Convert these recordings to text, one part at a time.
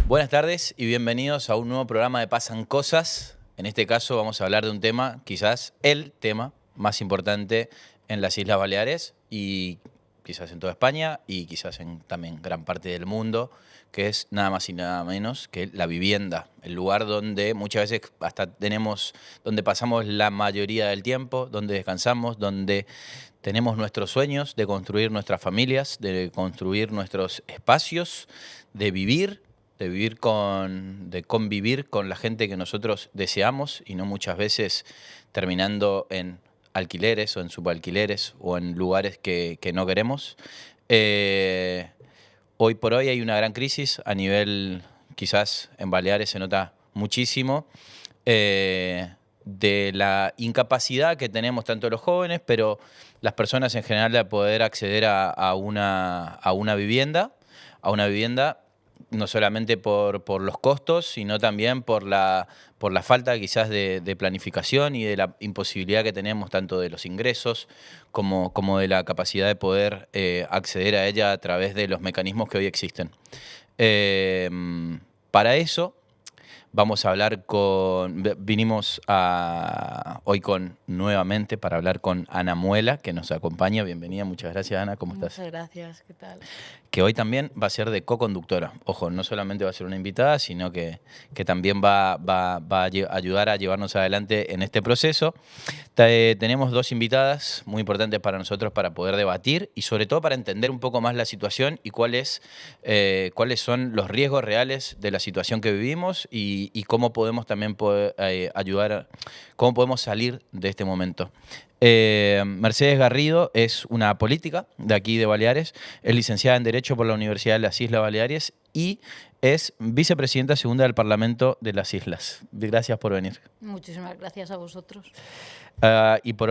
Buenas tardes y bienvenidos a un nuevo programa de Pasan Cosas. En este caso vamos a hablar de un tema, quizás el tema más importante en las Islas Baleares y quizás en toda España y quizás en también gran parte del mundo, que es nada más y nada menos que la vivienda, el lugar donde muchas veces hasta donde pasamos la mayoría del tiempo, donde descansamos, donde tenemos nuestros sueños de construir nuestras familias, de construir nuestros espacios, de convivir con la gente que nosotros deseamos y no muchas veces terminando en alquileres o en subalquileres o en lugares que no queremos. Hoy por hoy hay una gran crisis a nivel, quizás en Baleares se nota muchísimo, de la incapacidad que tenemos tanto los jóvenes, pero las personas en general de poder acceder a una vivienda, no solamente por los costos, sino también por la falta quizás de planificación y de la imposibilidad que tenemos tanto de los ingresos como de la capacidad de poder acceder a ella a través de los mecanismos que hoy existen. Para eso vamos a hablar nuevamente para hablar con Ana Muela, que nos acompaña. Bienvenida, muchas gracias, Ana, ¿cómo estás? Muchas gracias, ¿qué tal? Que hoy también va a ser de co-conductora. Ojo, no solamente va a ser una invitada, sino que también va a ayudar a llevarnos adelante en este proceso. Tenemos dos invitadas muy importantes para nosotros para poder debatir y sobre todo para entender un poco más la situación y cuáles son los riesgos reales de la situación que vivimos y cómo podemos también ayudar, cómo podemos salir de este momento. Mercedes Garrido es una política de aquí de Baleares, es licenciada en Derecho por la Universidad de las Islas Baleares y es vicepresidenta segunda del Parlamento de las Islas. Gracias por venir. Muchísimas gracias a vosotros. Y por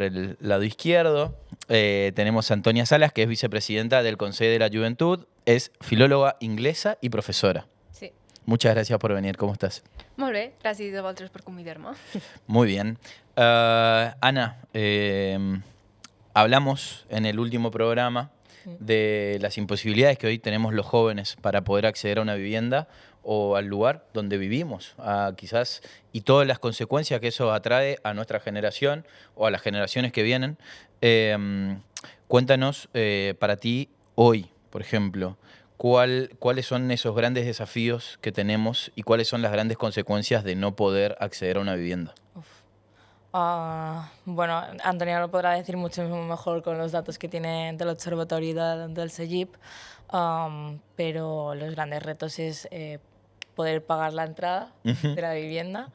el lado izquierdo tenemos a Antonia Salas, que es vicepresidenta del Consell de la Juventud, es filóloga inglesa y profesora. Sí. Muchas gracias por venir, ¿cómo estás? Molt bé, gràcies a vosaltres per convidar-me. Muy bien. Ana, hablamos en el último programa de las imposibilidades que hoy tenemos los jóvenes para poder acceder a una vivienda o al lugar donde vivimos, quizás, y todas las consecuencias que eso atrae a nuestra generación o a las generaciones que vienen. Cuéntanos, para ti, hoy, por ejemplo, ¿cuáles son esos grandes desafíos que tenemos y cuáles son las grandes consecuencias de no poder acceder a una vivienda? Bueno, Antonia lo podrá decir mucho mejor con los datos que tiene del observatorio del CEGIP, pero los grandes retos es poder pagar la entrada de la vivienda,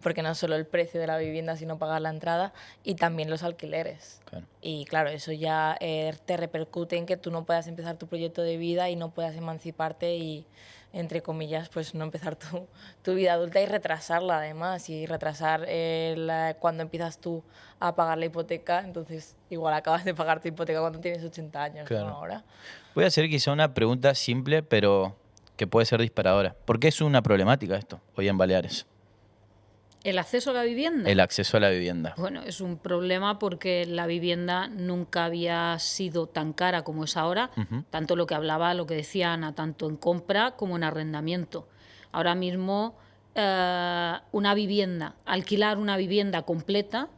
porque no solo el precio de la vivienda, sino pagar la entrada y también los alquileres. Claro. Y claro, eso ya te repercute en que tú no puedas empezar tu proyecto de vida y no puedas emanciparte y, entre comillas, pues no empezar tu vida adulta y retrasarla además, y retrasar cuando empiezas tú a pagar la hipoteca, entonces igual acabas de pagar tu hipoteca cuando tienes 80 años, Claro. ¿no? Ahora. Voy a hacer quizá una pregunta simple, pero que puede ser disparadora. ¿Por qué es una problemática esto hoy en Baleares? ¿El acceso a la vivienda? El acceso a la vivienda. Bueno, es un problema porque la vivienda nunca había sido tan cara como es ahora, tanto lo que decía Ana, tanto en compra como en arrendamiento. Ahora mismo, alquilar una vivienda completa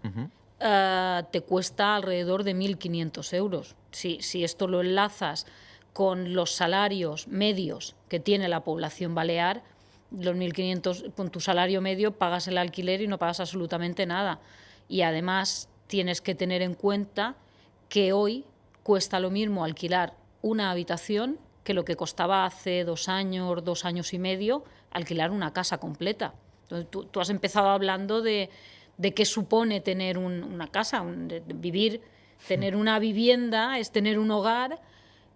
te cuesta alrededor de 1.500 euros. Si esto lo enlazas con los salarios medios que tiene la población balear, los 1.500, con tu salario medio pagas el alquiler y no pagas absolutamente nada. Y además tienes que tener en cuenta que hoy cuesta lo mismo alquilar una habitación que lo que costaba hace 2 años y medio, alquilar una casa completa. Entonces, tú has empezado hablando de qué supone tener una casa, vivir, tener una vivienda, es tener un hogar.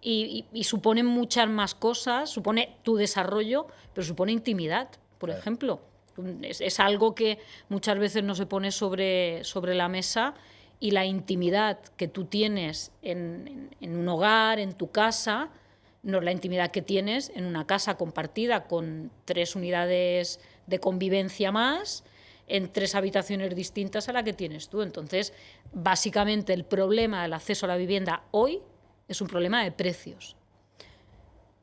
Y supone muchas más cosas, supone tu desarrollo, pero supone intimidad, por ejemplo. Es algo que muchas veces no se pone sobre la mesa, y la intimidad que tú tienes en un hogar, en tu casa, no es la intimidad que tienes en una casa compartida con 3 unidades de convivencia más, en 3 habitaciones distintas a la que tienes tú. Entonces, básicamente el problema del acceso a la vivienda hoy es un problema de precios.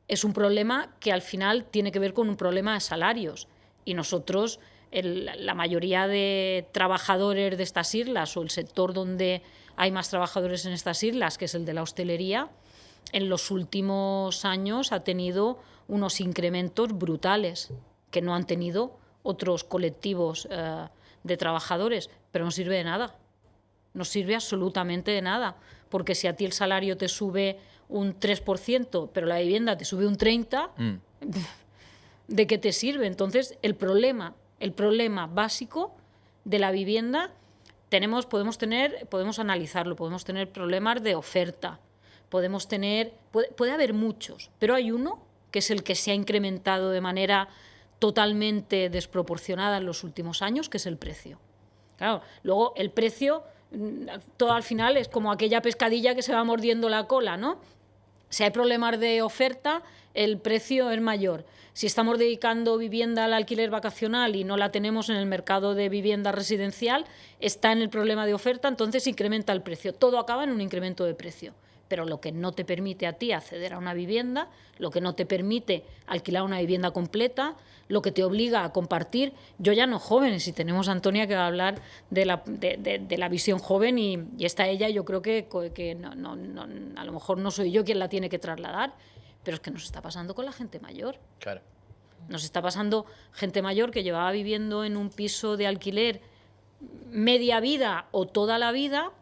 es un problema que al final tiene que ver con un problema de salarios. Y nosotros, la mayoría de trabajadores de estas islas o el sector donde hay más trabajadores en estas islas, que es el de la hostelería, en los últimos años ha tenido unos incrementos brutales que no han tenido otros colectivos de trabajadores, pero no sirve de nada. No sirve absolutamente de nada, porque si a ti el salario te sube un 3%, pero la vivienda te sube un 30%, ¿de qué te sirve? Entonces, el problema básico de la vivienda podemos analizarlo, podemos tener problemas de oferta, puede haber muchos, pero hay uno que es el que se ha incrementado de manera totalmente desproporcionada en los últimos años, que es el precio. Claro, luego el precio, todo al final es como aquella pescadilla que se va mordiendo la cola, ¿no? Si hay problemas de oferta, el precio es mayor. Si estamos dedicando vivienda al alquiler vacacional y no la tenemos en el mercado de vivienda residencial, está en el problema de oferta, entonces incrementa el precio. Todo acaba en un incremento de precio. Pero lo que no te permite a ti acceder a una vivienda, lo que no te permite alquilar una vivienda completa, lo que te obliga a compartir. Yo ya no jóvenes, y tenemos a Antonia que va a hablar de la visión joven y está ella, yo creo que no, a lo mejor no soy yo quien la tiene que trasladar, pero es que nos está pasando con la gente mayor. Claro. Nos está pasando gente mayor que llevaba viviendo en un piso de alquiler media vida o toda la vida,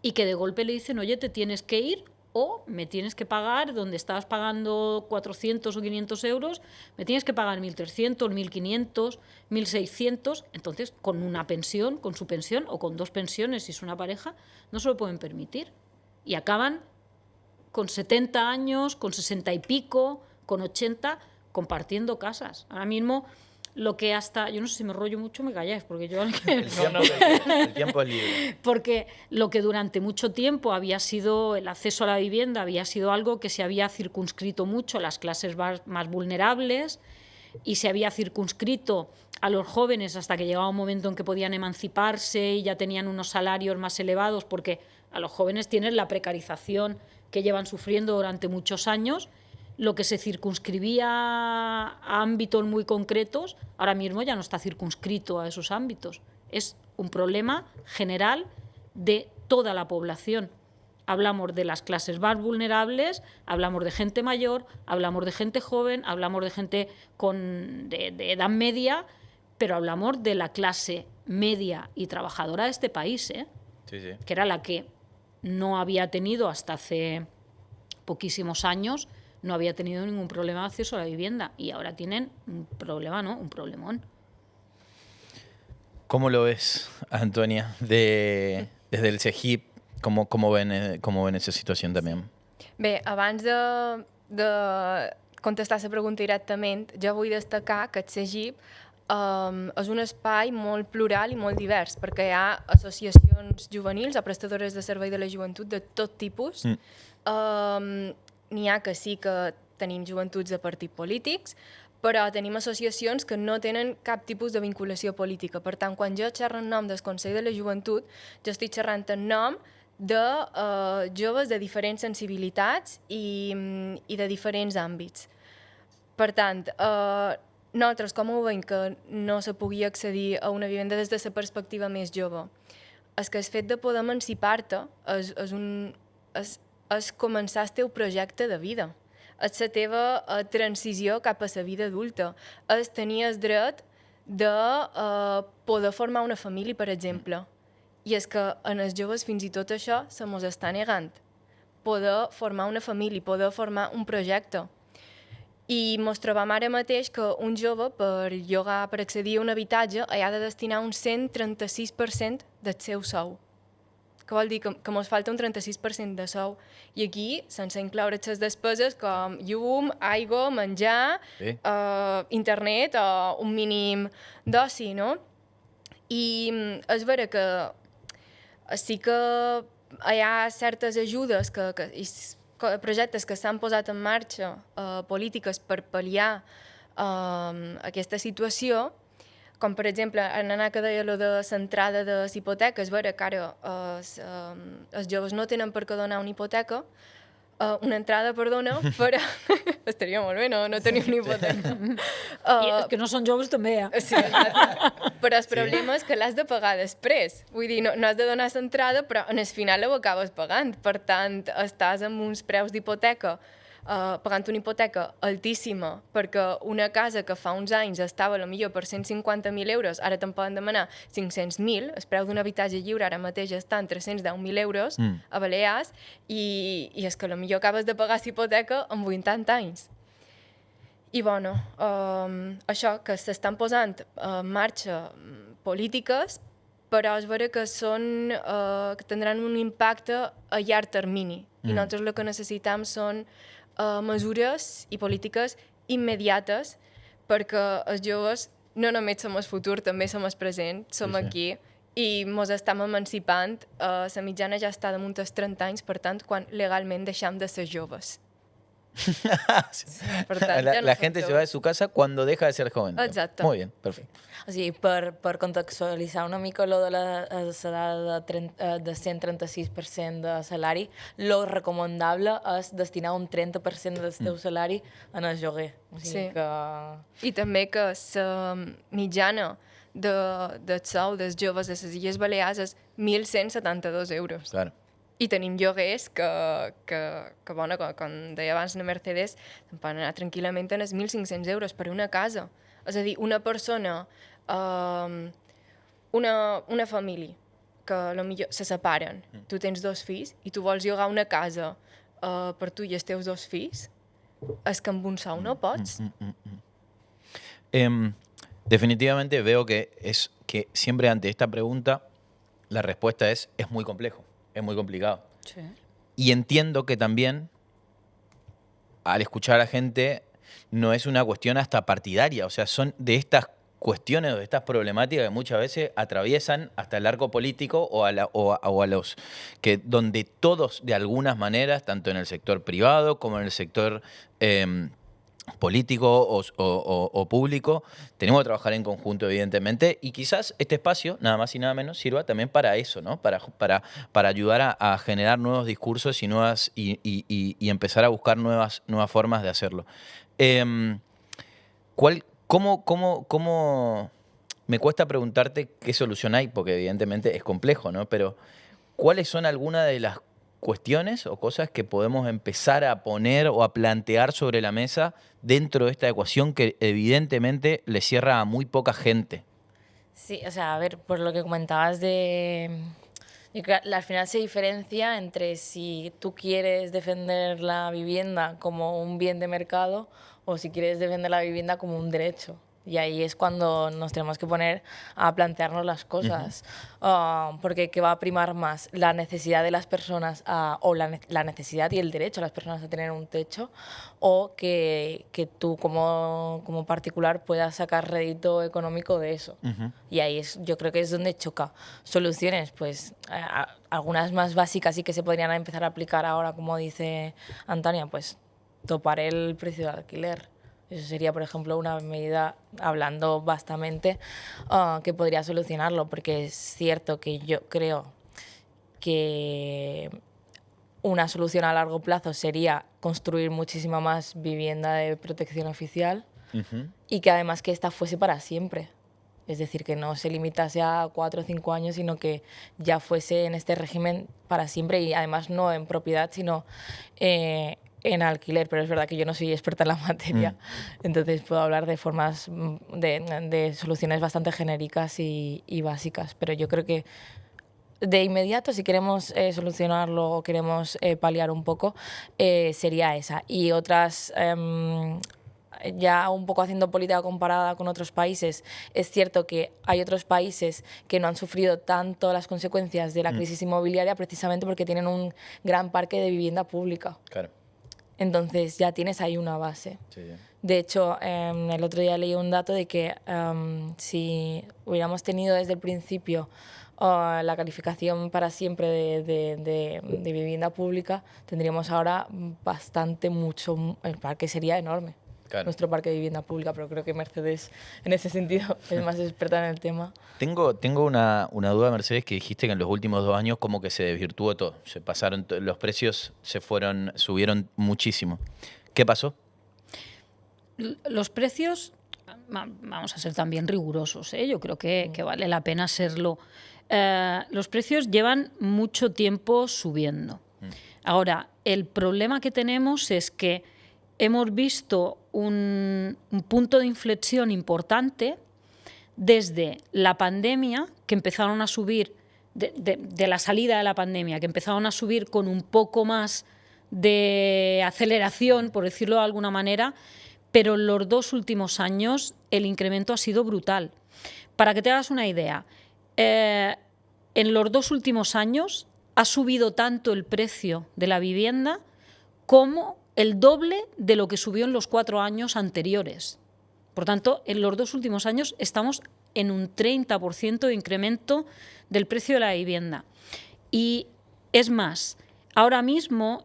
y que de golpe le dicen, oye, te tienes que ir o me tienes que pagar, donde estabas pagando 400 o 500 euros, me tienes que pagar 1.300, 1.500, 1.600. Entonces, con una pensión, con su pensión o con dos pensiones, si es una pareja, no se lo pueden permitir. Y acaban con 70 años, con 60 y pico, con 80, compartiendo casas. Ahora mismo... Lo que hasta, yo no sé si me rollo mucho, me calláis, porque yo... El tiempo es libre. Porque lo que durante mucho tiempo había sido el acceso a la vivienda, había sido algo que se había circunscrito mucho a las clases más vulnerables y se había circunscrito a los jóvenes hasta que llegaba un momento en que podían emanciparse y ya tenían unos salarios más elevados, porque a los jóvenes tienen la precarización que llevan sufriendo durante muchos años. Lo que se circunscribía a ámbitos muy concretos, ahora mismo ya no está circunscrito a esos ámbitos. Es un problema general de toda la población. Hablamos de las clases más vulnerables, hablamos de gente mayor, hablamos de gente joven, hablamos de gente de edad media, pero hablamos de la clase media y trabajadora de este país, ¿eh? Sí, sí. Que era la que no había tenido hasta hace poquísimos años, no había tenido ningún problema de acceso a la vivienda y ahora tienen un problema, ¿no? Un problemón. ¿Cómo lo ves, Antonia, desde el CEGIP? ¿Cómo ven esa situació també? Bé, abans de contestar la pregunta directament, jo vull destacar que el CEGIP és un espai molt plural i molt divers, perquè hi ha associacions juvenils o prestadores de servei de la joventut de tot tipus. N'hi ha que sí que tenim joventuts de partits polítics, però tenim associacions que no tenen cap tipus de vinculació política. Per tant, quan jo xerro en nom del Consell de la Joventut, jo estic xerrant en nom de joves de diferents sensibilitats i de diferents àmbits. Per tant, nosaltres, com ho veiem que no se pugui accedir a una vivenda des de la perspectiva més jove? És que el fet de poder emancipar-te és començar el teu projecte de vida. És la teva transició cap a la vida adulta. És tenir el dret de poder formar una família, per exemple. I és que en els joves fins i tot això se mos està negant. Poder formar una família, poder formar un projecte. I mos trobam ara mateix que un jove per llogar, per accedir a un habitatge, ha de destinar un 136% del seu sou. Que vol dir que mos falta un 36% de sou. I aquí, sense incloure les despeses com llum, aigua, menjar, internet o un mínim d'oci, no? I és vera que sí que hi ha certes ajudes, projectes que s'han posat en marxa, polítiques per pal·liar aquesta situació, com per exemple, en anar que deia lo de l'entrada de l'hipoteca, és vera que ara els joves no tenen per què donar una hipoteca, Una entrada, perdona, però estaria molt bé, no tenim ni hipoteca. I els que no són joves també, Sí, exacte. Però el problema és que l'has de pagar després. Vull dir, no has de donar l'entrada, però en el final ho acabes pagant. Per tant, estàs amb uns preus d'hipoteca pagant una hipoteca altíssima, perquè una casa que fa uns anys estava potser per 150.000 euros, ara te'n poden demanar 500.000, el preu d'un habitatge lliure ara mateix està en 310.000 euros a Balears, i és que potser acabes de pagar l'hipoteca en 80 anys. I bueno, això, que s'estan posant en marxa polítiques, però és vera que que tindran un impacte a llarg termini, i nosaltres el que necessitem són mesures i polítiques immediates, perquè els joves no només som el futur, també som el present, som aquí, i ens estem emancipant. La mitjana ja està damunt dels 30 anys, per tant, quan legalment deixem de ser joves. Per tant, la gente se va de su casa cuando deja de ser joven. Exacte. Muy bien, perfecto. O sigui, per contextualitzar una mica lo de l'edada de 136% de salari, lo recomanable és destinar un 30% del teu salari en el lloguer. O sigui que... I també que la mitjana del sou dels joves de les Illes Balears és 1.172 euros. Claro. I tenim lloguers que bueno, com deia abans la Mercedes, se'n poden anar tranquil·lament en els 1.500 euros per una casa. És a dir, una persona, una família, que potser se separen, tu tens 2 fills i tu vols llogar una casa per tu i els teus 2 fills, és que amb un sou no pots. Definitivamente veo que siempre ante esta pregunta la respuesta es muy complejo. Es muy complicado. Sí. Y entiendo que también, al escuchar a la gente, no es una cuestión hasta partidaria. O sea, son de estas cuestiones o de estas problemáticas que muchas veces atraviesan hasta el arco político o a los que donde todos, de algunas maneras, tanto en el sector privado como en el sector político o público, tenemos que trabajar en conjunto, evidentemente, y quizás este espacio, nada más y nada menos, sirva también para eso, ¿no? Para ayudar a generar nuevos discursos y empezar a buscar nuevas formas de hacerlo. ¿Cómo me cuesta preguntarte qué solución hay? Porque evidentemente es complejo, ¿no? Pero ¿cuáles son algunas de las cuestiones o cosas que podemos empezar a poner o a plantear sobre la mesa dentro de esta ecuación que evidentemente le cierra a muy poca gente? Sí, o sea, a ver, por lo que comentabas de... Yo creo que al final se diferencia entre si tú quieres defender la vivienda como un bien de mercado o si quieres defender la vivienda como un derecho. Y ahí es cuando nos tenemos que poner a plantearnos las cosas. Porque ¿qué va a primar más? ¿La necesidad de las personas o la necesidad y el derecho de las personas a tener un techo? ¿O que tú como particular puedas sacar rédito económico de eso? Y ahí yo creo que es donde choca. Soluciones, pues algunas más básicas y que se podrían empezar a aplicar ahora, como dice Antonia, pues topar el precio del alquiler. Eso sería, por ejemplo, una medida, hablando vastamente, que podría solucionarlo, porque es cierto que yo creo que una solución a largo plazo sería construir muchísima más vivienda de protección oficial y que además que esta fuese para siempre. Es decir, que no se limitase a 4 o 5 años, sino que ya fuese en este régimen para siempre y además no en propiedad, sino en alquiler, pero es verdad que yo no soy experta en la materia, entonces puedo hablar de formas, de soluciones bastante genéricas y básicas, pero yo creo que de inmediato, si queremos solucionarlo o queremos paliar un poco, sería esa. Y otras, ya un poco haciendo política comparada con otros países, es cierto que hay otros países que no han sufrido tanto las consecuencias de la crisis inmobiliaria precisamente porque tienen un gran parque de vivienda pública. Claro. Entonces ya tienes ahí una base. Sí. De hecho, el otro día leí un dato de que si hubiéramos tenido desde el principio la calificación para siempre de vivienda pública, tendríamos ahora mucho, el parque sería enorme. nuestro parque de vivienda pública, pero creo que Mercedes en ese sentido es más experta en el tema. Tengo una duda, Mercedes, que dijiste que en los últimos 2 años como que se desvirtuó todo, se pasaron, los precios subieron muchísimo. ¿Qué pasó? Los precios, vamos a ser también rigurosos, ¿eh? Yo creo que vale la pena serlo. Los precios llevan mucho tiempo subiendo. Ahora, el problema que tenemos es que hemos visto un punto de inflexión importante desde la pandemia, que empezaron a subir, de la salida de la pandemia, que empezaron a subir con un poco más de aceleración, por decirlo de alguna manera, pero en los 2 últimos años el incremento ha sido brutal. Para que te hagas una idea, en los 2 últimos años ha subido tanto el precio de la vivienda como el doble de lo que subió en los 4 años anteriores. Por tanto, en los 2 últimos años estamos en un 30% de incremento del precio de la vivienda. Y es más, ahora mismo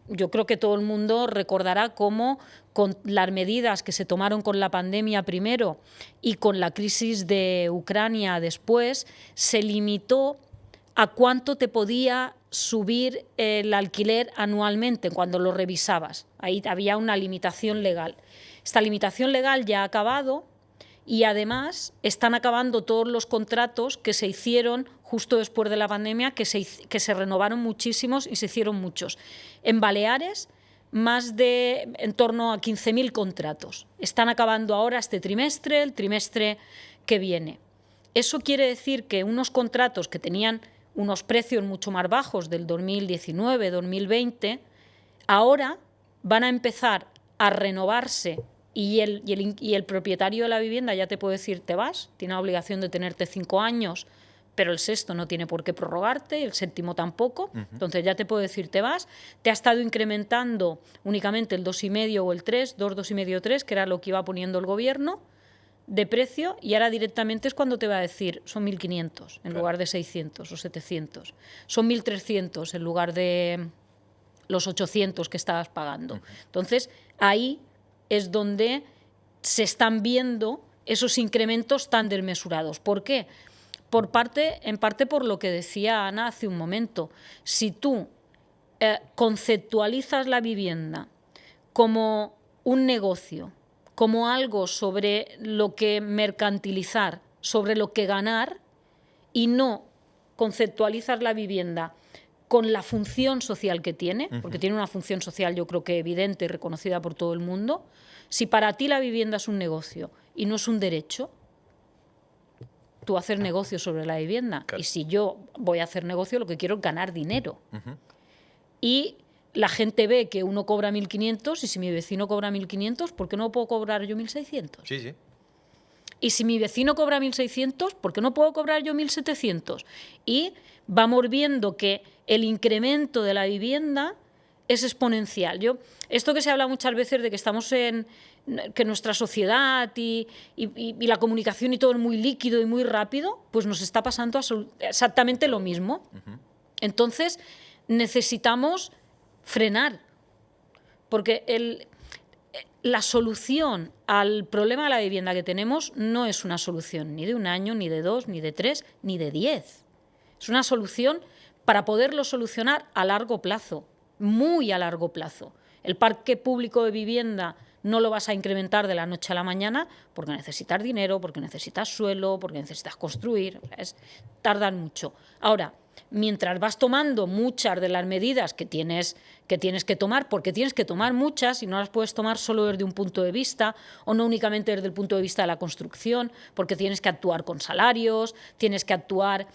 yo creo que todo el mundo recordará cómo con las medidas que se tomaron con la pandemia primero y con la crisis de Ucrania después, se limitó a cuánto te podía subir el alquiler anualmente cuando lo revisabas. Ahí había una limitación legal. Esta limitación legal ya ha acabado y además están acabando todos los contratos que se hicieron justo después de la pandemia, que se renovaron muchísimos y se hicieron muchos. En Baleares, en torno a 15.000 contratos. Están acabando ahora este trimestre, el trimestre que viene. Eso quiere decir que unos contratos que tenían unos precios mucho más bajos del 2019, 2020, ahora van a empezar a renovarse y el propietario de la vivienda ya te puede decir te vas, tiene la obligación de tenerte 5 años, pero el sexto no tiene por qué prorrogarte, el séptimo tampoco, entonces ya te puede decir te vas, te ha estado incrementando únicamente el 2,5 o el 3, 2, 2,5, 3, que era lo que iba poniendo el gobierno, de precio, y ahora directamente es cuando te va a decir son 1.500 en lugar de 600 o 700, son 1.300 en lugar de los 800 que estabas pagando. Entonces, ahí es donde se están viendo esos incrementos tan desmesurados. ¿Por qué? En parte por lo que decía Ana hace un momento. Si tú conceptualizas la vivienda como un negocio, como algo sobre lo que mercantilizar, sobre lo que ganar, y no conceptualizas la vivienda con la función social que tiene, porque tiene una función social yo creo que evidente y reconocida por todo el mundo. Si para ti la vivienda es un negocio y no es un derecho, tú haces negocio sobre la vivienda. Claro. Y si yo voy a hacer negocio, lo que quiero es ganar dinero. Y la gente ve que uno cobra 1.500 y si mi vecino cobra 1.500, ¿por qué no puedo cobrar yo 1.600? Sí, sí. Y si mi vecino cobra 1.600, ¿por qué no puedo cobrar yo 1.700? Y vamos viendo que el incremento de la vivienda es exponencial. Esto que se habla muchas veces de que estamos que nuestra sociedad y la comunicación y todo es muy líquido y muy rápido, pues nos está pasando exactamente lo mismo. Entonces, necesitamos frenar, porque la solución al problema de la vivienda que tenemos no es una solución ni de 1 año, ni de 2, ni de 3, ni de 10. Es una solución para poderlo solucionar a largo plazo, muy a largo plazo. El parque público de vivienda no lo vas a incrementar de la noche a la mañana porque necesitas dinero, porque necesitas suelo, porque necesitas construir. Tardan mucho. Ahora, mientras vas tomando muchas de las medidas que tienes que tomar, porque tienes que tomar muchas y no las puedes tomar solo desde un punto de vista o no únicamente desde el punto de vista de la construcción, porque tienes que actuar con salarios, tienes que actuar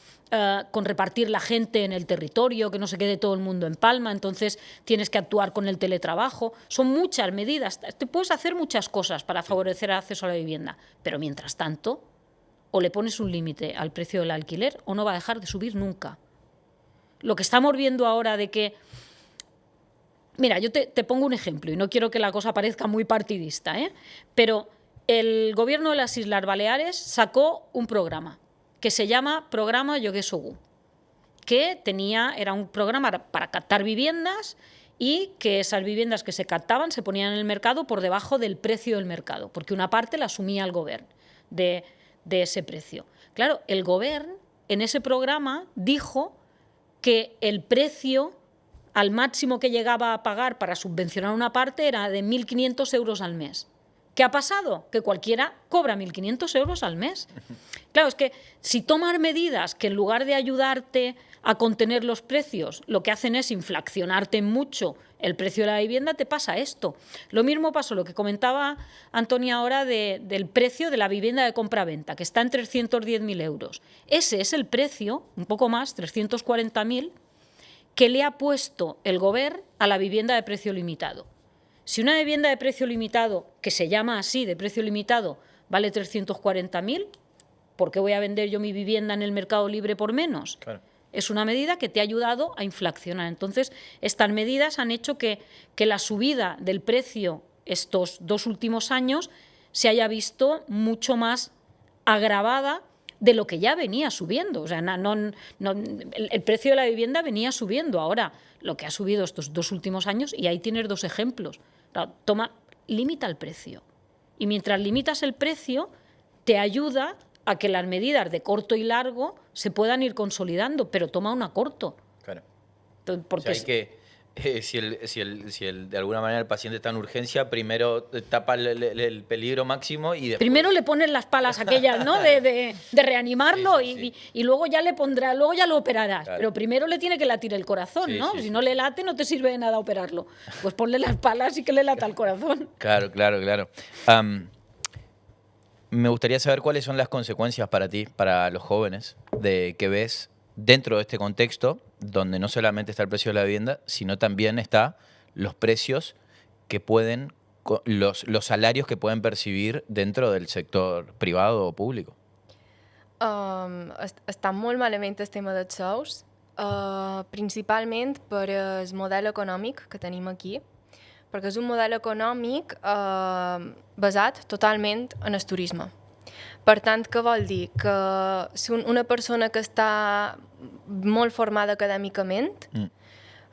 con repartir la gente en el territorio, que no se quede todo el mundo en Palma, entonces tienes que actuar con el teletrabajo. Son muchas medidas, te puedes hacer muchas cosas para favorecer el acceso a la vivienda, pero mientras tanto, o le pones un límite al precio del alquiler o no va a dejar de subir nunca. Lo que estamos viendo ahora de que... Mira, yo te pongo un ejemplo y no quiero que la cosa parezca muy partidista, pero el gobierno de las Islas Baleares sacó un programa que se llama Programa Lloguer Segur, que era un programa para captar viviendas y que esas viviendas que se captaban se ponían en el mercado por debajo del precio del mercado, porque una parte la asumía el gobierno de ese precio. Claro, el gobierno en ese programa dijo que el precio al máximo que llegaba a pagar para subvencionar una parte era de 1.500 euros al mes. ¿Qué ha pasado? Que cualquiera cobra 1.500 euros al mes. Claro, es que si tomar medidas que en lugar de ayudarte a contener los precios, lo que hacen es inflacionarte mucho el precio de la vivienda, te pasa esto. Lo mismo pasó, lo que comentaba Antonia ahora del precio de la vivienda de compra-venta, que está en 310.000 euros. Ese es el precio, un poco más, 340.000, que le ha puesto el gobierno a la vivienda de precio limitado. Si una vivienda de precio limitado, que se llama así, de precio limitado, vale 340.000, ¿por qué voy a vender yo mi vivienda en el mercado libre por menos? Claro. Es una medida que te ha ayudado a inflacionar. Entonces, estas medidas han hecho que la subida del precio estos 2 últimos años se haya visto mucho más agravada de lo que ya venía subiendo. O sea, el precio de la vivienda venía subiendo. Ahora, lo que ha subido estos 2 últimos años, y ahí tienes 2 ejemplos. Limita el precio. Y mientras limitas el precio, te ayuda a que las medidas de corto y largo se puedan ir consolidando, pero toma una a corto. Claro. Entonces, porque o sea, hay que, de alguna manera el paciente está en urgencia, primero tapa el peligro máximo y después... Primero le pones las palas aquellas, ¿no? de reanimarlo y luego ya le pondrá, luego ya lo operarás. Claro. Pero primero le tiene que latir el corazón, ¿no? Si no le late, no te sirve de nada operarlo. Pues ponle las palas y que le lata el corazón. Claro. Me gustaría saber cuáles son las consecuencias para ti, para los jóvenes, de que ves dentro de este contexto, donde no solamente está el precio de la vivienda, sino también está los precios que pueden, los salarios que pueden percibir dentro del sector privado o público. Està molt malament el tema dels sous, principalment per el model econòmic que tenim aquí, perquè és un model econòmic basat totalment en el turisme. Per tant, què vol dir? Que si una persona que està molt formada acadèmicament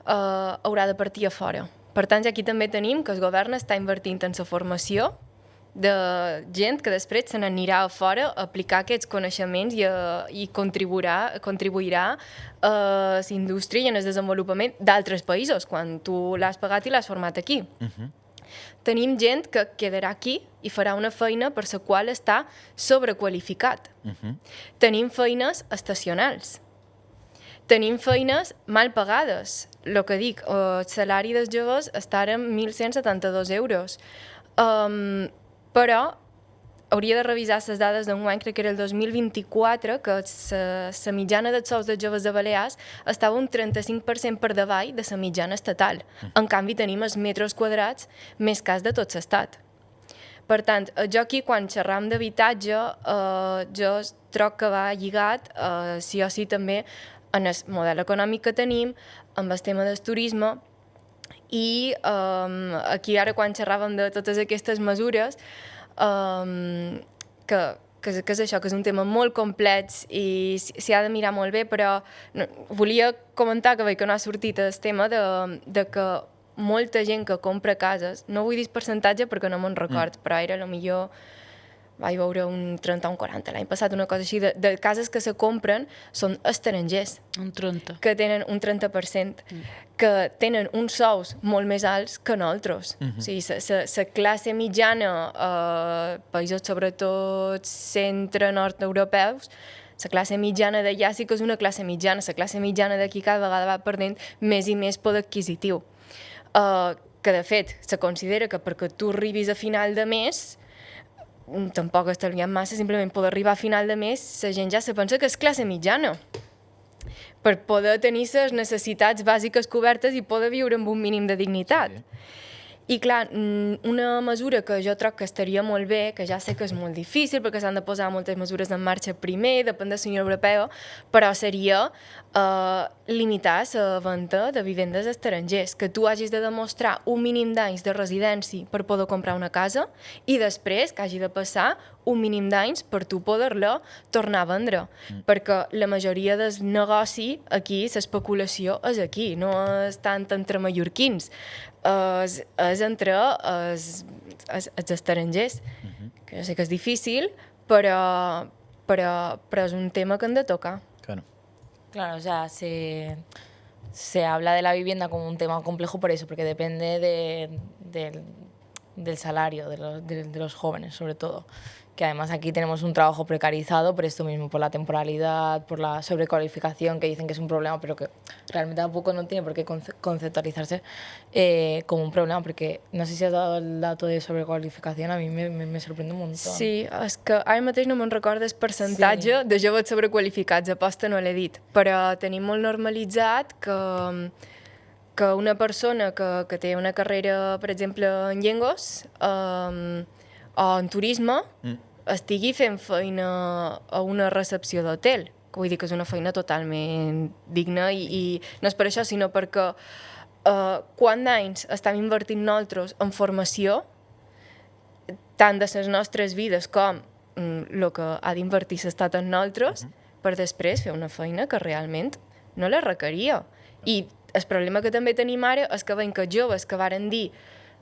haurà de partir a fora. Per tant, aquí també tenim que el govern està invertint en la formació de gent que després se n'anirà a fora a aplicar aquests coneixements i contribuirà a la indústria i en el desenvolupament d'altres països, quan tu l'has pagat i l'has format aquí. Tenim gent que quedarà aquí i farà una feina per la qual està sobrequalificat. Tenim feines estacionals. Tenim feines mal pagades. El que dic, el salari dels joves està en 1.172 euros. Però hauria de revisar les dades d'enguany, crec que era el 2024, que la mitjana dels sous dels joves de Balears estava un 35% per davall de la mitjana estatal. En canvi, tenim els metres quadrats més cars de tot l'estat. Per tant, jo aquí, quan xerram d'habitatge, jo troc que va lligat, sí o sí també, en el model econòmic que tenim, amb el tema del turisme, i aquí ara quan xerràvem de totes aquestes mesures, que és això, que és un tema molt complex i s'hi ha de mirar molt bé, però volia comentar, que veig que no ha sortit el tema de que molta gent que compra cases, no vull dir percentatge perquè no me'n record, però era potser vaig veure un 30 o un 40 l'any passat, una cosa així, de cases que se compren són estrangers. Un 30. Que tenen un 30%, que tenen uns sous molt més alts que nosaltres. O sigui, la classe mitjana, països sobretot centre-nord europeus, la classe mitjana d'allà sí que és una classe mitjana. La classe mitjana d'aquí cada vegada va perdent més i més poder adquisitiu. Que, de fet, se considera que perquè tu arribis a final de mes, tampoc estalviem massa, simplement poder arribar a final de mes, la gent ja se pensa que és classe mitjana, per poder tenir les necessitats bàsiques cobertes i poder viure amb un mínim de dignitat. I clar, una mesura que jo troc que estaria molt bé, que ja sé que és molt difícil perquè s'han de posar moltes mesures en marxa primer, depèn de la Unió Europea, però seria limitar la venda de vivendes estrangers, que tu hagis de demostrar un mínim d'anys de residència per poder comprar una casa i després que hagi de passar un mínim d'anys per tu poder-la tornar a vendre, perquè la majoria del negoci aquí, l'especulació és aquí, no és tant entre mallorquins, és entre els estrangers, que jo sé que és difícil, però és un tema que hem de tocar. Claro. Claro, o sea, se habla de la vivienda como un tema complejo por eso, porque depende del salario de los jóvenes, sobre todo. Que además aquí tenemos un trabajo precarizado por esto mismo, por la temporalidad, por la sobrecualificación, que dicen que es un problema, pero que realmente tampoco no tiene por qué conceptualizarse como un problema, porque no sé si has dado el dato de sobrequalificación, a mí me sorprende un montón. Sí, és que ara mateix no me'n recordo el percentatge de joves sobrequalificats, aposta no l'he dit, però tenim molt normalitzat que una persona que té una carrera, per exemple, en llengües o en turisme, estigui fent feina a una recepció d'hotel, que vull dir que és una feina totalment digna i no és per això, sinó perquè quant d'anys estem invertint nosaltres en formació, tant de les nostres vides com el que ha d'invertir l'estat en nosaltres, per després fer una feina que realment no la requeria. I el problema que també tenim ara és que veiem que joves que varen dir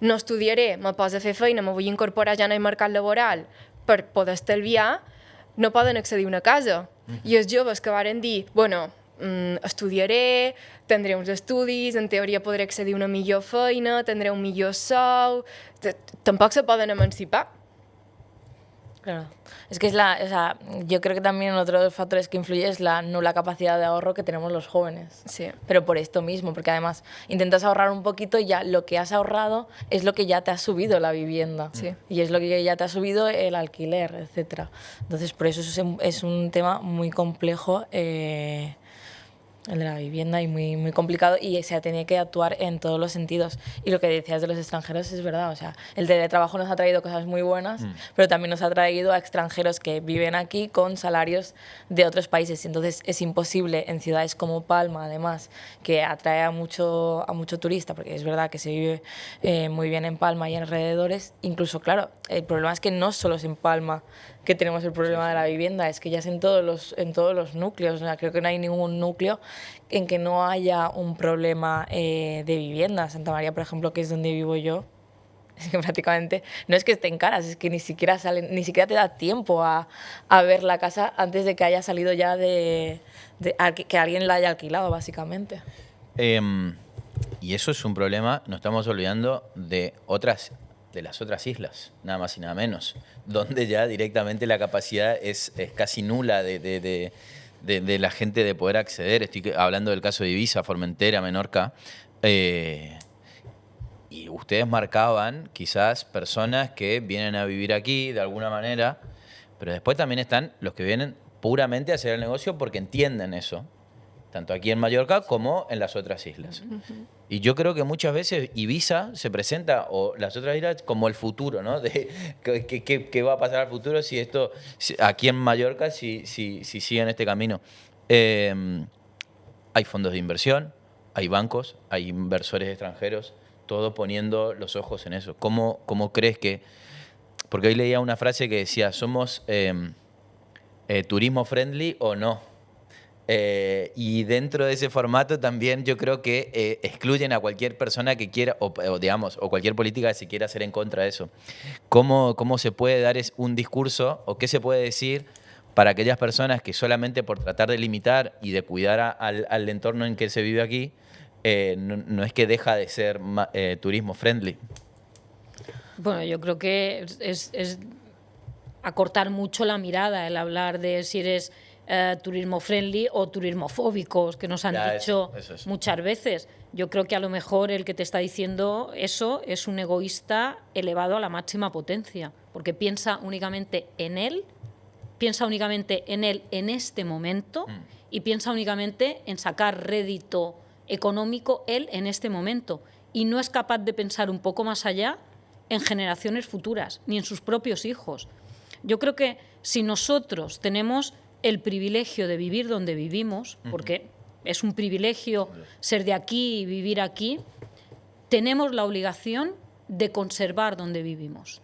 no estudiaré, me poso a fer feina, me vull incorporar ja en el mercat laboral per poder estalviar, no poden accedir a una casa. I els joves que varen dir, bueno, estudiaré, tindré uns estudis, en teoria podré accedir a una millor feina, tindré un millor sou, tampoc se poden emancipar. Claro. Es que yo creo que también otro de los factores que influye es la nula capacidad de ahorro que tenemos los jóvenes. Sí. Pero por esto mismo, porque además intentas ahorrar un poquito y ya lo que has ahorrado es lo que ya te ha subido la vivienda. Sí. Y es lo que ya te ha subido el alquiler, etc. Entonces, por eso es un tema muy complejo, el de la vivienda, y muy, muy complicado, y se tiene que actuar en todos los sentidos. Y lo que decías de los extranjeros es verdad, o sea, el teletrabajo nos ha traído cosas muy buenas, pero también nos ha traído a extranjeros que viven aquí con salarios de otros países. Entonces es imposible en ciudades como Palma, además, que atrae a mucho turista, porque es verdad que se vive muy bien en Palma y en alrededores. Incluso, claro, el problema es que no solo es en Palma que tenemos el problema de la vivienda, es que ya es en todos los núcleos. O sea, creo que no hay ningún núcleo en que no haya un problema de vivienda. Santa María, por ejemplo, que es donde vivo yo, es que prácticamente no es que estén caras, es que ni siquiera te da tiempo a ver la casa antes de que haya salido ya que alguien la haya alquilado, básicamente. Y eso es un problema, nos estamos olvidando de las otras islas, nada más y nada menos, donde ya directamente la capacidad es casi nula de la gente de poder acceder. Estoy hablando del caso de Ibiza, Formentera, Menorca, y ustedes marcaban quizás personas que vienen a vivir aquí de alguna manera, pero después también están los que vienen puramente a hacer el negocio porque entienden eso, tanto aquí en Mallorca como en las otras islas. Y yo creo que muchas veces Ibiza se presenta, o las otras islas, como el futuro, ¿no? De qué va a pasar al futuro aquí en Mallorca, si siguen este camino. Hay fondos de inversión, hay bancos, hay inversores extranjeros, todo poniendo los ojos en eso. ¿Cómo crees que...? Porque hoy leía una frase que decía, ¿somos turismo friendly o no? Y dentro de ese formato también yo creo que excluyen a cualquier persona que quiera, o cualquier política que se quiera hacer en contra de eso. ¿Cómo se puede dar un discurso, o qué se puede decir para aquellas personas que solamente por tratar de limitar y de cuidar al entorno en que se vive aquí, no es que deja de ser turismo friendly? Bueno, yo creo que es acortar mucho la mirada el hablar de si eres turismo friendly o turismofóbicos, que nos han dicho eso. Muchas veces. Yo creo que a lo mejor el que te está diciendo eso es un egoísta elevado a la máxima potencia, porque piensa únicamente en él en este momento y piensa únicamente en sacar rédito económico él en este momento. y no es capaz de pensar un poco más allá en generaciones futuras, ni en sus propios hijos. Yo creo que si nosotros tenemos el privilegio de vivir donde vivimos, porque es un privilegio ser de aquí y vivir aquí, tenemos la obligación de conservar donde vivimos.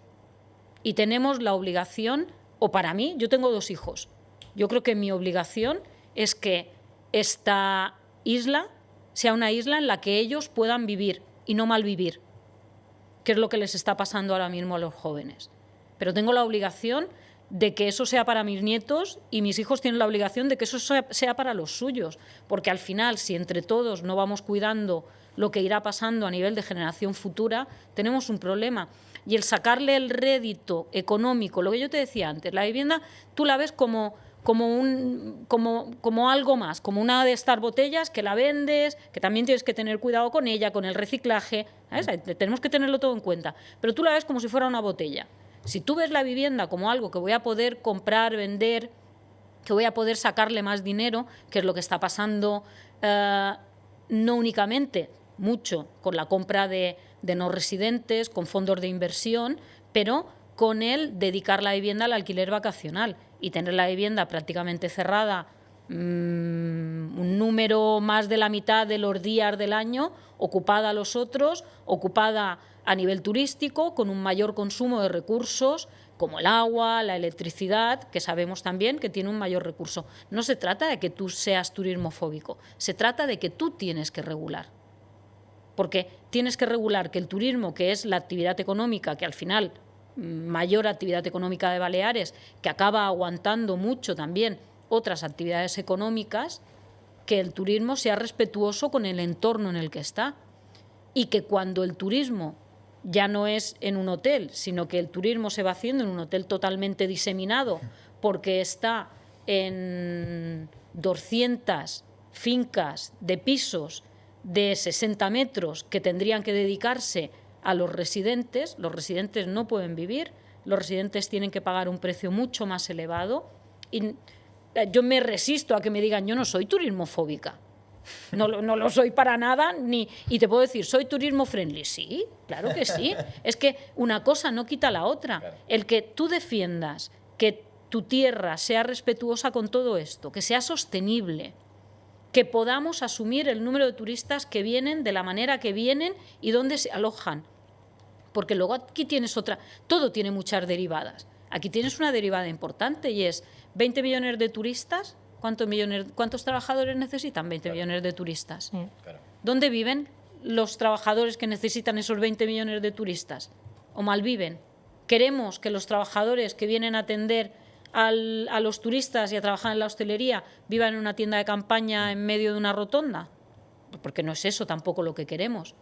Y tenemos la obligación, o para mí, yo tengo 2 hijos, yo creo que mi obligación es que esta isla sea una isla en la que ellos puedan vivir y no malvivir, que es lo que les está pasando ahora mismo a los jóvenes. Pero tengo la obligación de que eso sea para mis nietos y mis hijos tienen la obligación de que eso sea para los suyos, porque al final, si entre todos no vamos cuidando lo que irá pasando a nivel de generación futura, tenemos un problema. Y el sacarle el rédito económico, lo que yo te decía antes, la vivienda tú la ves como algo más, como una de estas botellas que la vendes, que también tienes que tener cuidado con ella, con el reciclaje, ¿sabes? Tenemos que tenerlo todo en cuenta, pero tú la ves como si fuera una botella. Si tú ves la vivienda como algo que voy a poder comprar, vender, que voy a poder sacarle más dinero, que es lo que está pasando no únicamente mucho con la compra de no residentes, con fondos de inversión, pero con el dedicar la vivienda al alquiler vacacional y tener la vivienda prácticamente cerrada un número más de la mitad de los días del año, ocupada los otros, ocupada a nivel turístico, con un mayor consumo de recursos como el agua, la electricidad, que sabemos también que tiene un mayor recurso. No se trata de que tú seas turismofóbico, se trata de que tú tienes que regular. Porque tienes que regular que el turismo, que es la actividad económica, que al final, mayor actividad económica de Baleares, que acaba aguantando mucho también otras actividades económicas, que el turismo sea respetuoso con el entorno en el que está. Y que cuando el turismo ya no es en un hotel, sino que el turismo se va haciendo en un hotel totalmente diseminado, porque está en 200 fincas de pisos de 60 metros que tendrían que dedicarse a los residentes no pueden vivir, los residentes tienen que pagar un precio mucho más elevado y yo me resisto a que me digan yo no soy turismofóbica, no lo soy para nada, y te puedo decir, ¿soy turismo friendly? Sí, claro que sí, es que una cosa no quita la otra, claro. El que tú defiendas que tu tierra sea respetuosa con todo esto, que sea sostenible, que podamos asumir el número de turistas que vienen de la manera que vienen y dónde se alojan. Porque luego aquí tienes otra, todo tiene muchas derivadas. Aquí tienes una derivada importante y es 20 millones de turistas, ¿cuántos trabajadores necesitan 20 millones de turistas? Claro. ¿Dónde viven los trabajadores que necesitan esos 20 millones de turistas? ¿O malviven? ¿Queremos que los trabajadores que vienen a atender a los turistas y a trabajar en la hostelería vivan en una tienda de campaña en medio de una rotonda? Porque no es eso tampoco lo que queremos.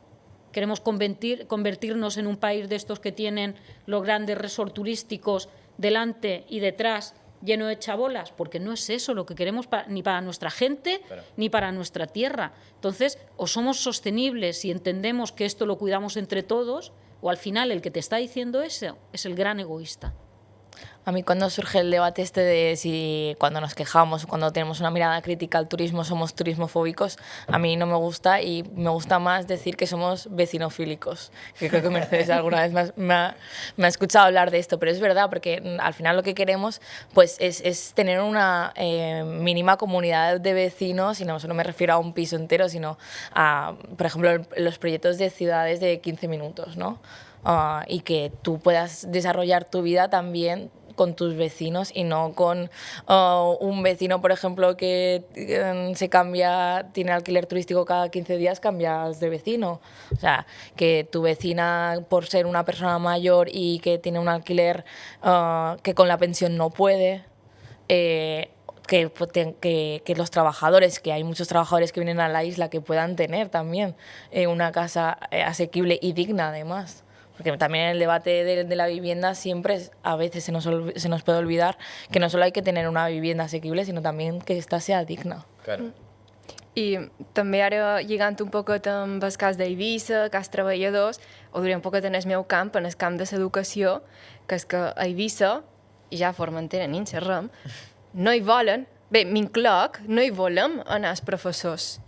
Queremos convertirnos en un país de estos que tienen los grandes resorts turísticos delante y detrás lleno de chabolas, porque no es eso lo que queremos ni para nuestra gente ni para nuestra tierra. Entonces, o somos sostenibles y entendemos que esto lo cuidamos entre todos, o al final el que te está diciendo eso es el gran egoísta. A mí cuando surge el debate este de si cuando nos quejamos, cuando tenemos una mirada crítica al turismo somos turismofóbicos, a mí no me gusta y me gusta más decir que somos vecinofílicos, que creo que Mercedes alguna vez me ha escuchado hablar de esto, pero es verdad porque al final lo que queremos pues, es tener una mínima comunidad de vecinos y no solo me refiero a un piso entero, sino a, por ejemplo, los proyectos de ciudades de 15 minutos, ¿no? Y que tú puedas desarrollar tu vida también con tus vecinos y no con un vecino, por ejemplo, que se cambia, tiene alquiler turístico cada 15 días, cambias de vecino. O sea, que tu vecina, por ser una persona mayor y que tiene un alquiler que con la pensión no puede, que los trabajadores, que hay muchos trabajadores que vienen a la isla, que puedan tener también una casa asequible y digna además. Porque también en el debate de la vivienda siempre a veces se nos puede olvidar que no solo hay que tener una vivienda asequible, sino también que esta sea digna. Claro. I també ara, lligant un poquet amb el cas d'Eivissa, cas treballadors, o diré un poquet en el meu camp, en el camp de l'educació, que és que a Eivissa, i ja a Formentera ni en xerrem, no hi volen, bé, m'incloc, no hi volem anar els professors.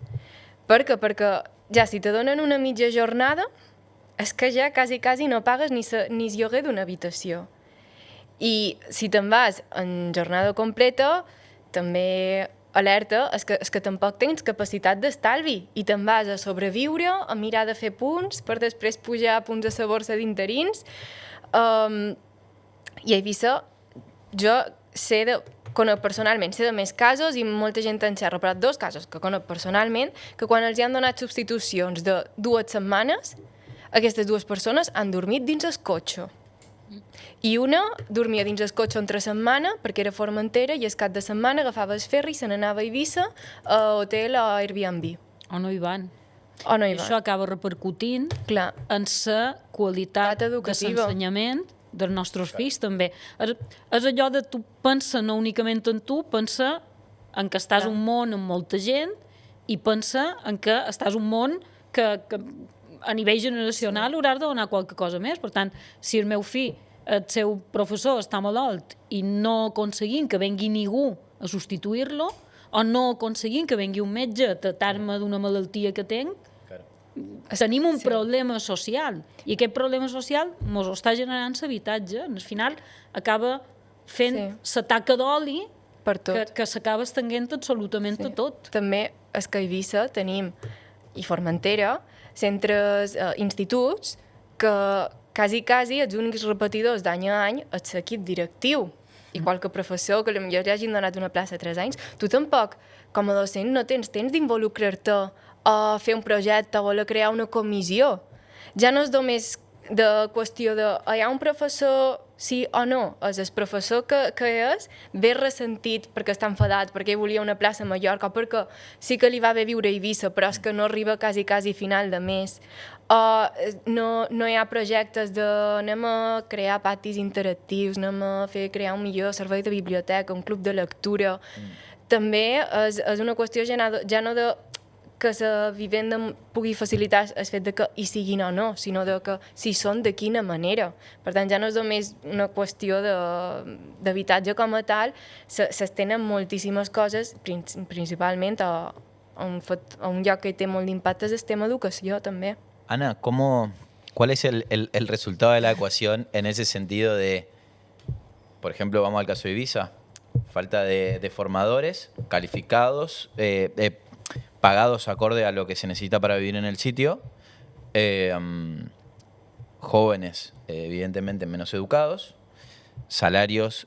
Per què? Perquè ja si te donen una mitja jornada, és que ja quasi no pagues ni el lloguer d'una habitació. I si te'n vas en jornada completa, també alerta, és que tampoc tens capacitat d'estalvi i te'n vas a sobreviure, a mirar de fer punts, per després pujar a punts a la borsa d'interins. I a Eivissa jo conec personalment, sé de més casos i molta gent en xerra, però 2 casos que conec personalment, que quan els han donat substitucions de 2 setmanes, aquestes 2 persones han dormit dins el cotxe. I una dormia dins el cotxe entre setmana perquè era Formentera i el cap de setmana agafava el ferri i se n'anava a Eivissa a hotel o Airbnb. O no hi van. O no hi I van. això acaba repercutint Clar. en la qualitat educativa. de l'ensenyament dels nostres fills també. És allò de tu pensa no únicament en tu, pensa en que estàs un món amb molta gent i pensa en que estàs un món que a nivell generacional hauràs de donar qualque cosa més. Per tant, si el meu fill, el seu professor està malalt i no aconseguim que vengui ningú a substituir-lo, o no aconseguim que vengui un metge a tractar-me d'una malaltia que tenc, tenim un problema social. I aquest problema social ens ho està generant l'habitatge. Al final acaba fent la taca d'oli Per tot. que s'acaba estenguent absolutament a tot. També és que a Eivissa tenim, i Formentera, centres, instituts, que quasi els únics repetidors d'any a any és l'equip directiu. I qualque professor que potser ja hagin donat una plaça a 3 anys, tu tampoc, com a docent, no tens temps d'involucrar-te a fer un projecte o a crear una comissió. Ja no és només de qüestió de hi ha un professor sí o no, és el professor que és, ve ressentit perquè està enfadat, perquè volia una plaça a Mallorca, o perquè sí que li va bé viure a Eivissa, però és que no arriba quasi final de mes. O no hi ha projectes de anem a crear patis interactius, anem a crear un millor servei de biblioteca, un club de lectura. També és una qüestió ja no de que la vivenda pugui facilitar el fet de que hi siguin o no, sinó de que si són de quina manera. Per tant, ja no és només una qüestió d'habitatge com a tal, s'estenen moltíssimes coses, principalment a un lloc que té molt d'impacte és el tema educació, també. Ana, ¿cuál es el resultado de la ecuación en ese sentido de, por ejemplo, vamos al caso de Eivissa, falta de formadores calificados, pagados acorde a lo que se necesita para vivir en el sitio, jóvenes evidentemente menos educados, salarios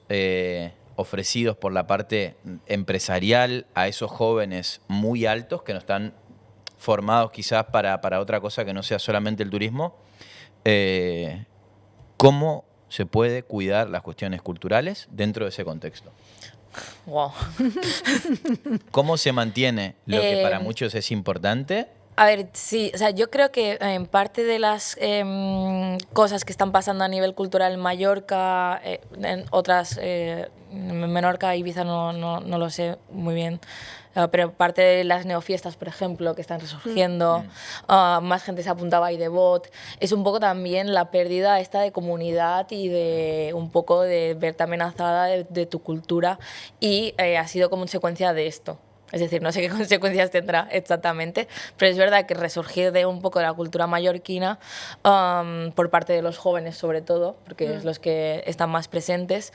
ofrecidos por la parte empresarial a esos jóvenes muy altos que no están formados quizás para otra cosa que no sea solamente el turismo. ¿Cómo se puede cuidar las cuestiones culturales dentro de ese contexto? Wow. ¿Cómo se mantiene lo que para muchos es importante? A ver, sí, o sea, yo creo que en parte de las cosas que están pasando a nivel cultural en Mallorca, en otras, en Menorca, Ibiza no lo sé muy bien, pero parte de las neofiestas, por ejemplo, que están resurgiendo, más gente se apuntaba ahí de bot, es un poco también la pérdida esta de comunidad y de un poco de verte amenazada de tu cultura y ha sido como consecuencia de esto. Es decir, no sé qué consecuencias tendrá exactamente, pero es verdad que resurgir de un poco de la cultura mallorquina por parte de los jóvenes sobre todo, porque es los que están más presentes,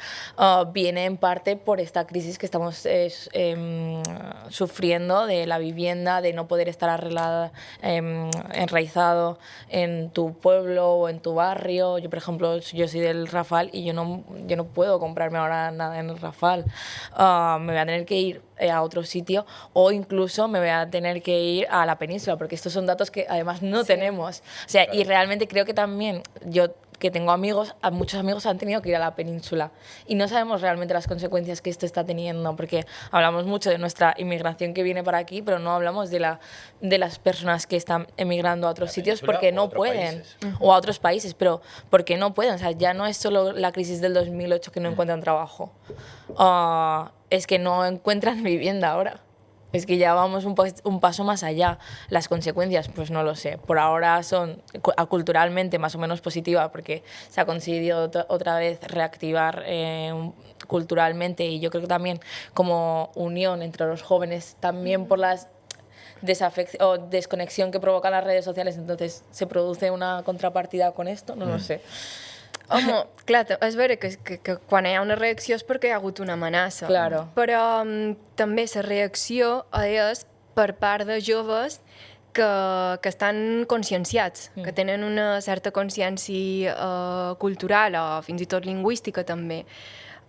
viene en parte por esta crisis que estamos sufriendo de la vivienda, de no poder estar enraizado en tu pueblo o en tu barrio. Yo, por ejemplo, yo soy del Rafal y yo no puedo comprarme ahora nada en el Rafal. Me voy a tener que ir a otro sitio o incluso me voy a tener que ir a la península, porque estos son datos que además no tenemos. O sea, claro. Y realmente creo que también yo que tengo amigos, muchos amigos han tenido que ir a la península y no sabemos realmente las consecuencias que esto está teniendo, porque hablamos mucho de nuestra inmigración que viene para aquí, pero no hablamos de las personas que están emigrando a otros sitios porque no pueden, o a otros países, pero porque no pueden. O sea, ya no es solo la crisis del 2008 que no encuentran trabajo, es que no encuentran vivienda ahora. Es que ya vamos un paso más allá. Las consecuencias, pues no lo sé. Por ahora son culturalmente más o menos positivas porque se ha conseguido otra vez reactivar culturalmente y yo creo que también como unión entre los jóvenes, también por las desafección o desconexión que provocan las redes sociales, entonces se produce una contrapartida con esto, no lo sé. Home, clar, és vera que quan hi ha una reacció és perquè hi ha hagut una amenaça. Claro. Però també la reacció és per part de joves que estan conscienciats, que tenen una certa consciència cultural o fins i tot lingüística també.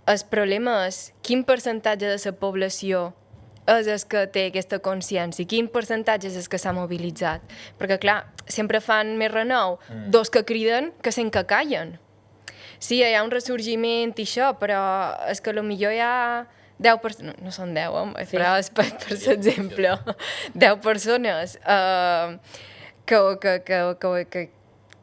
El problema és quin percentatge de la població és el que té aquesta consciència, quin percentatge és el que s'ha mobilitzat. Perquè, clar, sempre fan més renou dos que criden que 100 que callen. Sí, hi ha un ressorgiment i això, però és que potser hi ha 10 persones, no són 10, però és per exemple, 10 persones que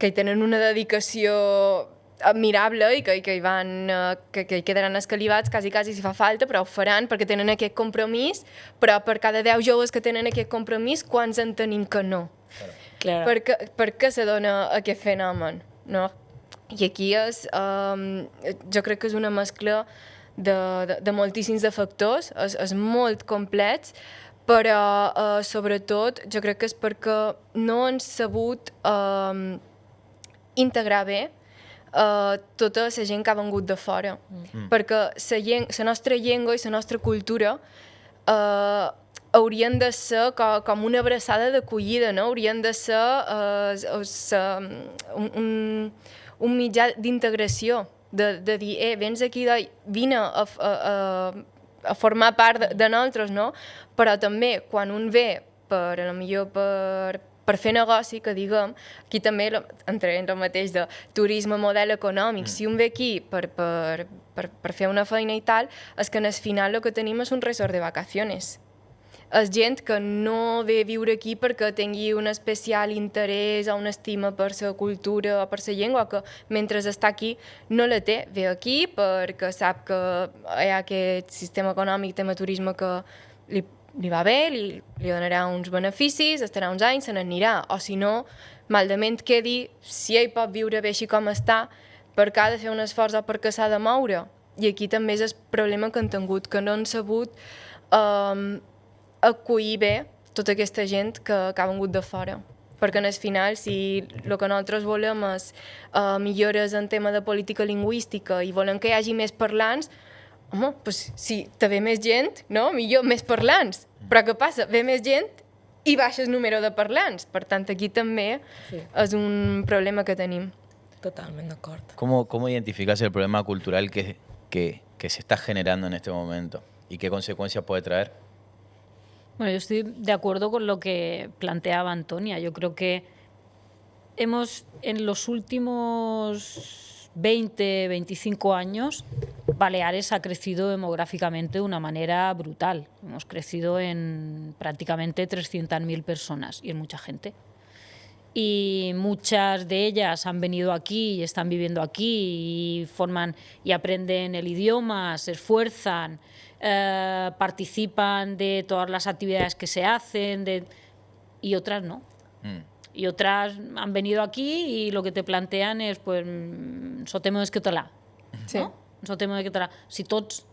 hi tenen una dedicació admirable i que hi quedaran escalivats quasi si fa falta, però ho faran perquè tenen aquest compromís, però per cada 10 joves que tenen aquest compromís, quants en tenim que no? Claro. Per què se dona aquest fenomen? No? I aquí jo crec que és una mescla de moltíssims de factors, és molt complex, però sobretot jo crec que és perquè no han sabut integrar bé tota la gent que ha vengut de fora. Perquè la nostra llengua i la nostra cultura haurien de ser com una abraçada d'acollida, no? Haurien de ser un mitjà d'integració, de dir, vens aquí, vine a formar part de nosaltres, no? Però també, quan un ve, per fer negoci, que diguem, aquí també entrem en el mateix de turisme, model econòmic. Si un ve aquí per fer una feina i tal, és que en el final el que tenim és un resort de vacaciones. És gent que no ve a viure aquí perquè tingui un especial interès o una estima per la cultura o per la llengua, que mentre està aquí no la té. Ve aquí perquè sap que hi ha aquest sistema econòmic, tema turisme, que li va bé, li donarà uns beneficis, estarà uns anys, se n'anirà. O si no, malament quedi, si ell pot viure bé així com està, perquè ha de fer un esforç o perquè s'ha de moure. I aquí també és el problema que han tingut, que no han sabut acollir bé tota aquesta gent que ha vengut de fora. Perquè en el final, si el que nosaltres volem és millores en tema de política lingüística i volem que hi hagi més parlants, home, doncs si te ve més gent, no? Millor més parlants. Però què passa? Ve més gent i baixa el número de parlants. Per tant, aquí també és un problema que tenim. Totalmente de acuerdo. ¿Cómo identificas el problema cultural que se está generando en este momento y qué consecuencias puede traer? Bueno, yo estoy de acuerdo con lo que planteaba Antonia. Yo creo que en los últimos 20, 25 años, Baleares ha crecido demográficamente de una manera brutal. Hemos crecido en prácticamente 300.000 personas y es mucha gente. Y muchas de ellas han venido aquí y están viviendo aquí y forman y aprenden el idioma, se esfuerzan, participan de todas las actividades que se hacen y otras no. Y otras han venido aquí y lo que te plantean és pues, so tema és català. Sí. No? So tema de català. Si tots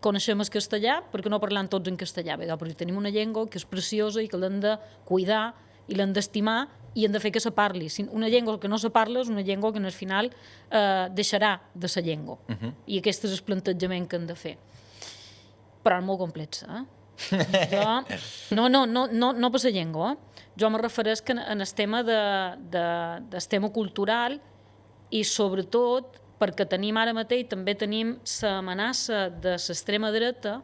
coneixem el castellà, per què no parlant tots en castellà? Bé, perquè tenim una llengua que és preciosa i que l'hem de cuidar i l'hem d'estimar i hem de fer que se parli. Una llengua que no se parla és una llengua que al final deixarà de ser llengua. I aquest és el plantejament que hem de fer. Però és molt complex, no per la llengua. Jo me refereix que en el tema del tema cultural i sobretot perquè tenim ara mateix, també tenim l'amenaça de l'extrema dreta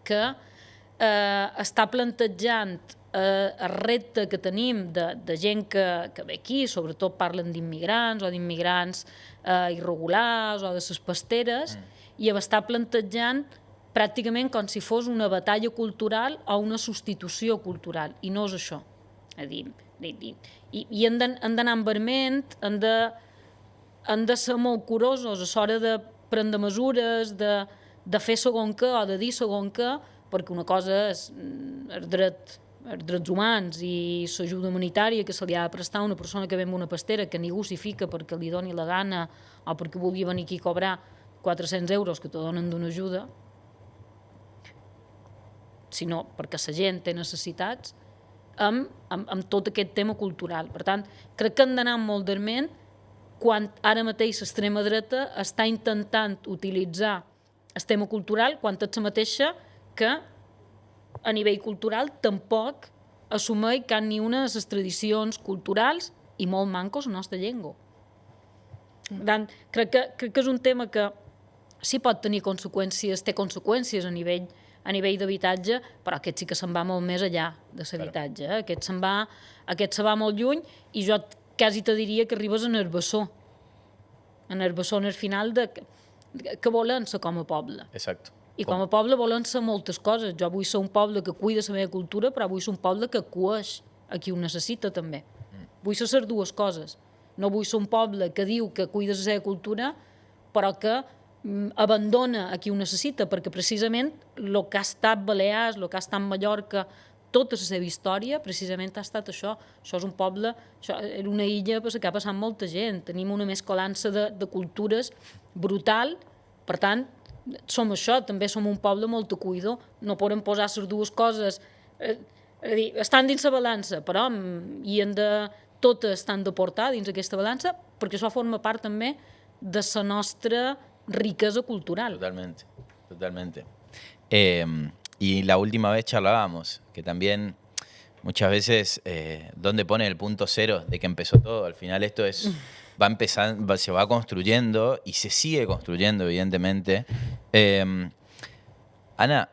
que està plantejant el repte que tenim de gent que ve aquí, sobretot parlen d'immigrants o d'immigrants irregulars o de les pasteres, i està plantejant pràcticament com si fos una batalla cultural o una substitució cultural, i no és això. I hem d'anar amb verment, hem de ser molt curosos a l'hora de prendre mesures, de fer segon què o de dir segon què, perquè una cosa és els drets humans i l'ajuda humanitària que se li ha de prestar a una persona que ve amb una pastera que ningú s'hi fica perquè li doni la gana o perquè vulgui venir aquí a cobrar 400 euros que te donen d'una ajuda. sinó perquè la gent té necessitats, amb tot aquest tema cultural. Per tant, crec que hem d'anar moderment quan ara mateix l'extrema dreta està intentant utilitzar el tema cultural quan és la mateixa que a nivell cultural tampoc assumeix que ni una de les tradicions culturals i molt mancos la nostra llengua. Per tant, crec que és un tema que sí pot tenir conseqüències, té conseqüències a nivell d'habitatge, però aquest sí que se'n va molt més enllà de l'habitatge. Aquest se va molt lluny i jo quasi te diria que arribes a Herbassó. En Herbassó, en el final, que volen ser com a poble. Exacte. I com a poble volen ser moltes coses. Jo vull ser un poble que cuida la meva cultura, però vull ser un poble que acueix a qui ho necessita també. Vull ser les dues coses. No vull ser un poble que diu que cuida la seva cultura, però que abandona a qui ho necessita, perquè precisament el que ha estat Balears, el que ha estat Mallorca, tota la seva història, precisament ha estat això. Això és un poble, això era una illa per la que ha passat molta gent. Tenim una mescolança de cultures brutal, per tant, som això, també som un poble molt acollidor. No podem posar les dues coses, estan dins la balança, però totes estan de portar dins aquesta balança, perquè això forma part també de la nostra riqueza cultural. Totalmente, totalmente. Y la última vez charlábamos que también muchas veces dónde pone el punto cero de que empezó todo. Al final esto va empezando, se va construyendo y se sigue construyendo, evidentemente. Ana,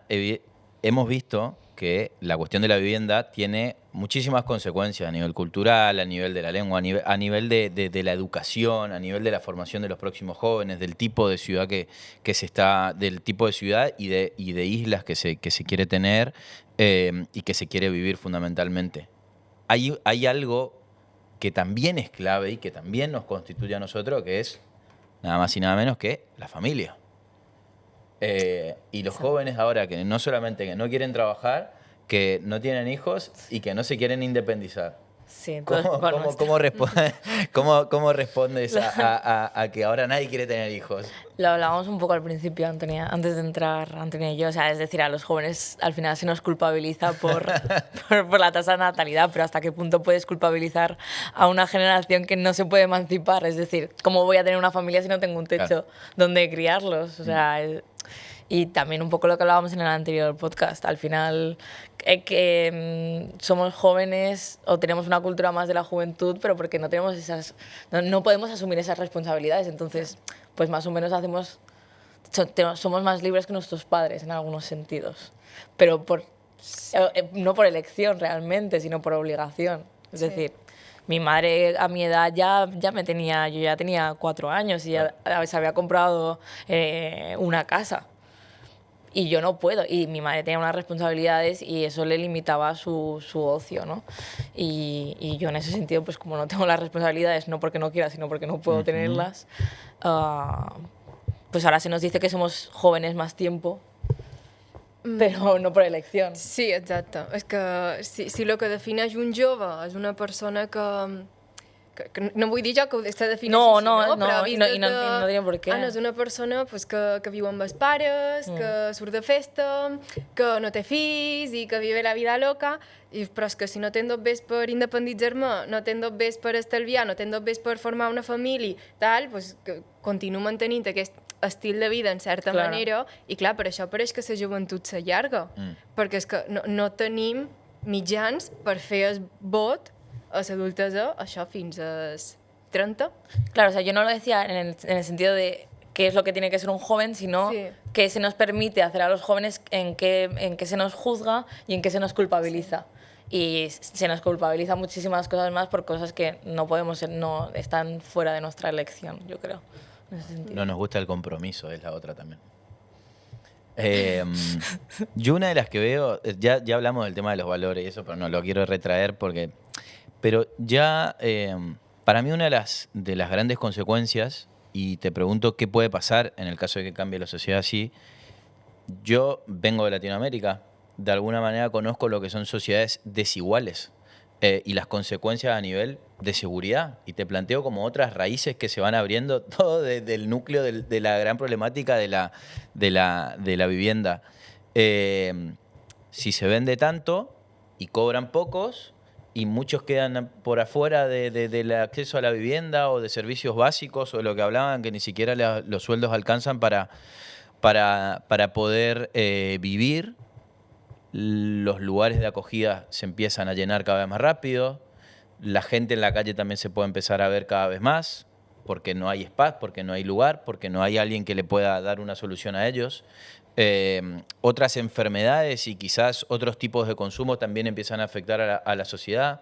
hemos visto que la cuestión de la vivienda tiene muchísimas consecuencias a nivel cultural, a nivel de la lengua, a nivel de la educación, a nivel de la formación de los próximos jóvenes, del tipo de ciudad del tipo de ciudad y de islas que se quiere tener y que se quiere vivir fundamentalmente. Hay algo que también es clave y que también nos constituye a nosotros, que es nada más y nada menos que la familia. Y los jóvenes ahora que no solamente que no quieren trabajar, que no tienen hijos y que no se quieren independizar. Sí, ¿Cómo respondes a que ahora nadie quiere tener hijos? Lo hablábamos un poco al principio, Antonia, antes de entrar Antonia y yo. O sea, es decir, a los jóvenes al final se nos culpabiliza por la tasa de natalidad, pero ¿hasta qué punto puedes culpabilizar a una generación que no se puede emancipar? Es decir, ¿cómo voy a tener una familia si no tengo un techo donde criarlos? O sea, y también un poco lo que hablábamos en el anterior podcast. Al final, somos jóvenes o tenemos una cultura más de la juventud, pero porque no tenemos no podemos asumir esas responsabilidades. Entonces, pues más o menos somos más libres que nuestros padres en algunos sentidos. Pero no por elección realmente, sino por obligación. Es decir, mi madre a mi edad yo ya tenía 4 años y ya se había comprado una casa. Y yo no puedo, y mi madre tenía unas responsabilidades y eso le limitaba su ocio, ¿no? Y yo en ese sentido, pues como no tengo las responsabilidades, no porque no quiera, sino porque no puedo tenerlas, pues ahora se nos dice que somos jóvenes más tiempo, però no per elecció. Sí, exacte. És que si el que defineix un jove és una persona que no vull dir jo que se defineixi així, no? Però no diré per què. Anna és una persona pues, que viu amb els pares, que surt de festa, que no té fills i que vive la vida loca, però és que si no tens dos bés per independitzar-me, no tens dos bés per estalviar, no tens dos bés per formar una família, tal, pues, que continuo mantenint aquest estil de vida en certa manera, i clar, per això pareix que la joventut s'allarga, perquè és que no tenim mitjans per fer el vot a la adultesa, això fins als 30. Claro, o sea, yo no lo decía en el sentido de qué es lo que tiene que ser un joven, sino qué se nos permite hacer a los jóvenes, en qué se nos juzga y en qué se nos culpabiliza. Y se nos culpabiliza muchísimas cosas más por cosas que no están fuera de nuestra elección, yo creo. En ese sentido. No nos gusta el compromiso, es la otra también. Yo una de las que veo, ya hablamos del tema de los valores y eso, pero no lo quiero retraer porque... Pero ya, para mí una de las grandes consecuencias, y te pregunto qué puede pasar en el caso de que cambie la sociedad así, yo vengo de Latinoamérica, de alguna manera conozco lo que son sociedades desiguales y las consecuencias a nivel de seguridad, y te planteo como otras raíces que se van abriendo todo desde el núcleo de la gran problemática de la vivienda. si se vende tanto y cobran pocos y muchos quedan por afuera del acceso a la vivienda o de servicios básicos o de lo que hablaban, que ni siquiera los sueldos alcanzan para poder vivir, los lugares de acogida se empiezan a llenar cada vez más rápido, la gente en la calle también se puede empezar a ver cada vez más, porque no hay espacio, porque no hay lugar, porque no hay alguien que le pueda dar una solución a ellos. Otras enfermedades y quizás otros tipos de consumo también empiezan a afectar a la sociedad.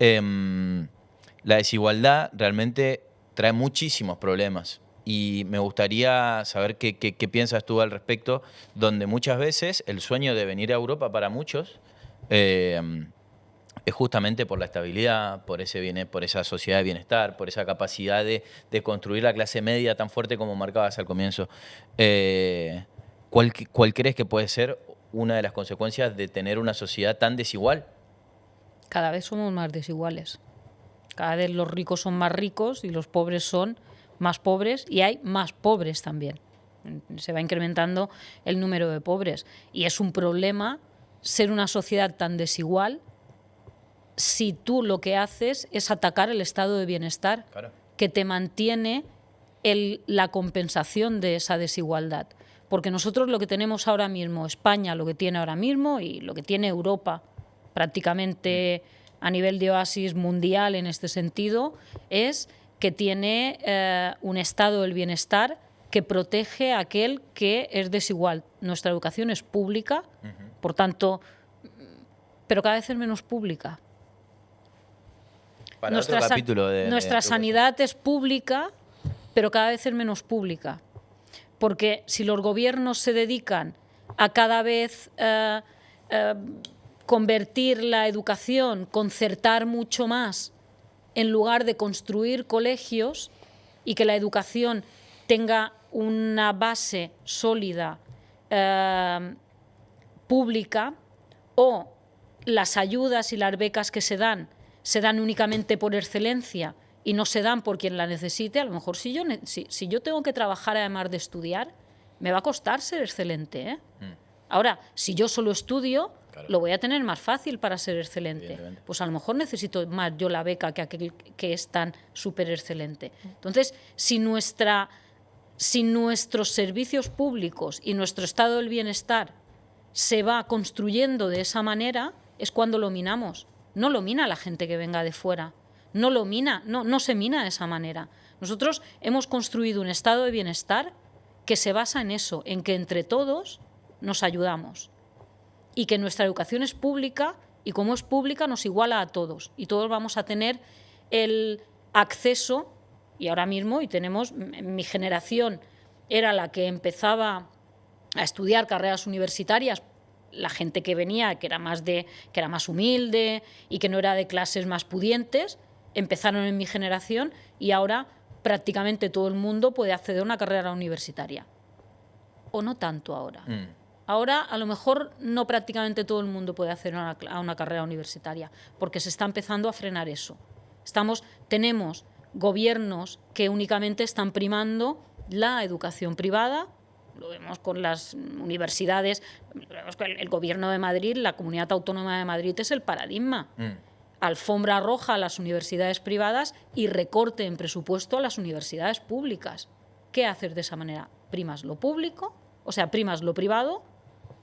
La desigualdad realmente trae muchísimos problemas y me gustaría saber qué piensas tú al respecto, donde muchas veces el sueño de venir a Europa para muchos es justamente por la estabilidad, por esa sociedad de bienestar, por esa capacidad de construir la clase media tan fuerte como marcabas al comienzo. ¿Cuál crees que puede ser una de las consecuencias de tener una sociedad tan desigual? Cada vez somos más desiguales. Cada vez los ricos son más ricos y los pobres son más pobres y hay más pobres también. Se va incrementando el número de pobres. Y es un problema ser una sociedad tan desigual si tú lo que haces es atacar el estado de bienestar, claro, que te mantiene la compensación de esa desigualdad. Porque nosotros lo que tenemos ahora mismo, España lo que tiene ahora mismo y lo que tiene Europa prácticamente a nivel de oasis mundial en este sentido, es que tiene un estado del bienestar que protege a aquel que es desigual. Nuestra educación es pública, por tanto, pero cada vez es menos pública. Para nuestra nuestra sanidad es pública, pero cada vez es menos pública. Porque si los gobiernos se dedican a cada vez convertir la educación, concertar mucho más, en lugar de construir colegios y que la educación tenga una base sólida pública, o las ayudas y las becas que se dan únicamente por excelencia y no se dan por quien la necesite, a lo mejor si yo tengo que trabajar además de estudiar, me va a costar ser excelente, ¿eh? Ahora, si yo solo estudio, claro, lo voy a tener más fácil para ser excelente. Pues a lo mejor necesito más yo la beca que aquel que es tan súper excelente. Entonces, si nuestros servicios públicos y nuestro estado del bienestar se va construyendo de esa manera, es cuando lo minamos. No lo mina la gente que venga de fuera. No lo mina, no se mina de esa manera. Nosotros hemos construido un estado de bienestar que se basa en eso, en que entre todos nos ayudamos y que nuestra educación es pública y como es pública nos iguala a todos y todos vamos a tener el acceso. Y ahora mismo, y tenemos, mi generación era la que empezaba a estudiar carreras universitarias, la gente que venía, que era más humilde y que no era de clases más pudientes, empezaron en mi generación y ahora prácticamente todo el mundo puede acceder a una carrera universitaria. O no tanto ahora. Ahora, a lo mejor, no prácticamente todo el mundo puede acceder a una carrera universitaria, porque se está empezando a frenar eso. Tenemos gobiernos que únicamente están primando la educación privada. Lo vemos con las universidades, lo vemos con el Gobierno de Madrid, la Comunidad Autónoma de Madrid es el paradigma. Alfombra roja a las universidades privadas y recorte en presupuesto a las universidades públicas. ¿Qué haces de esa manera? Primas lo público, o sea, primas lo privado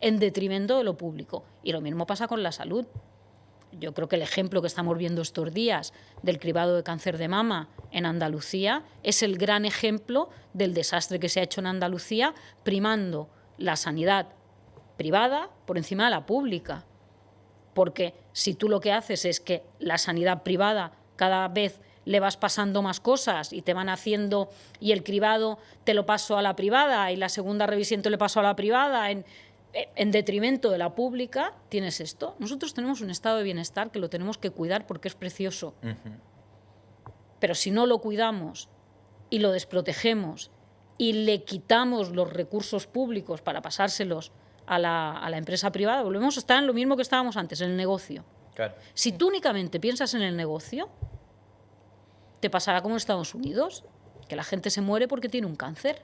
en detrimento de lo público. Y lo mismo pasa con la salud. Yo creo que el ejemplo que estamos viendo estos días del cribado de cáncer de mama en Andalucía es el gran ejemplo del desastre que se ha hecho en Andalucía, primando la sanidad privada por encima de la pública. Porque si tú lo que haces es que la sanidad privada cada vez le vas pasando más cosas y te van haciendo, y el cribado te lo paso a la privada y la segunda revisión te lo paso a la privada, en detrimento de la pública, tienes esto. Nosotros tenemos un estado de bienestar que lo tenemos que cuidar porque es precioso. Pero si no lo cuidamos y lo desprotegemos y le quitamos los recursos públicos para pasárselos a la empresa privada, volvemos a estar en lo mismo que estábamos antes, en el negocio. Claro. Si tú únicamente piensas en el negocio, te pasará como en Estados Unidos, que la gente se muere porque tiene un cáncer.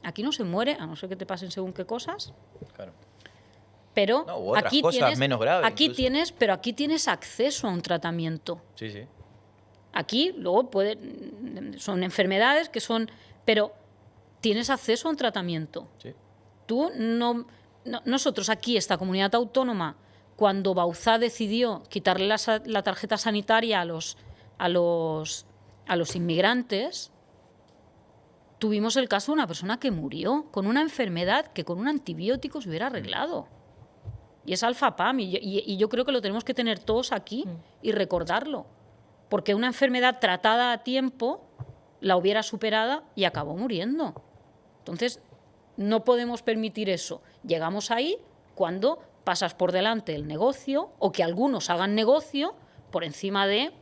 Aquí no se muere, a no ser que te pasen según qué cosas, claro, Pero No, u otras aquí cosas tienes, menos graves aquí incluso. tienes acceso a un tratamiento. Sí, sí. Aquí luego son enfermedades que son, pero tienes acceso a un tratamiento. Sí. Tú nosotros aquí, esta comunidad autónoma, cuando Bauzá decidió quitarle la tarjeta sanitaria a los inmigrantes, tuvimos el caso de una persona que murió con una enfermedad que con un antibiótico se hubiera arreglado. Y es Alfapam, y yo creo que lo tenemos que tener todos aquí y recordarlo. Porque una enfermedad tratada a tiempo la hubiera superado y acabó muriendo. Entonces, no podemos permitir eso. Llegamos ahí cuando pasas por delante el negocio o que algunos hagan negocio por encima del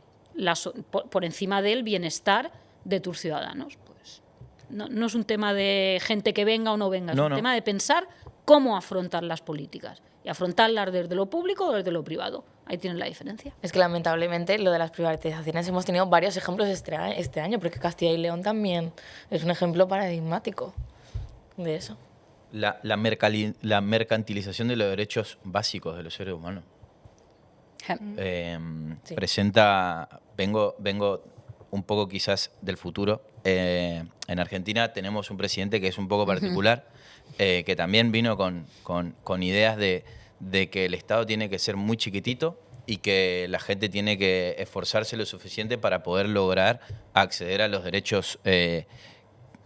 bienestar de tus ciudadanos. Pues no es un tema de gente que venga o no venga, es un tema de pensar cómo afrontar las políticas y afrontarlas desde lo público o desde lo privado. Ahí tienes la diferencia. Es que lamentablemente lo de las privatizaciones hemos tenido varios ejemplos este año, porque Castilla y León también es un ejemplo paradigmático de eso. La mercantilización de los derechos básicos de los seres humanos. Sí. Vengo un poco quizás del futuro. En Argentina tenemos un presidente que es un poco particular, que también vino con ideas de que el Estado tiene que ser muy chiquitito y que la gente tiene que esforzarse lo suficiente para poder lograr acceder a los derechos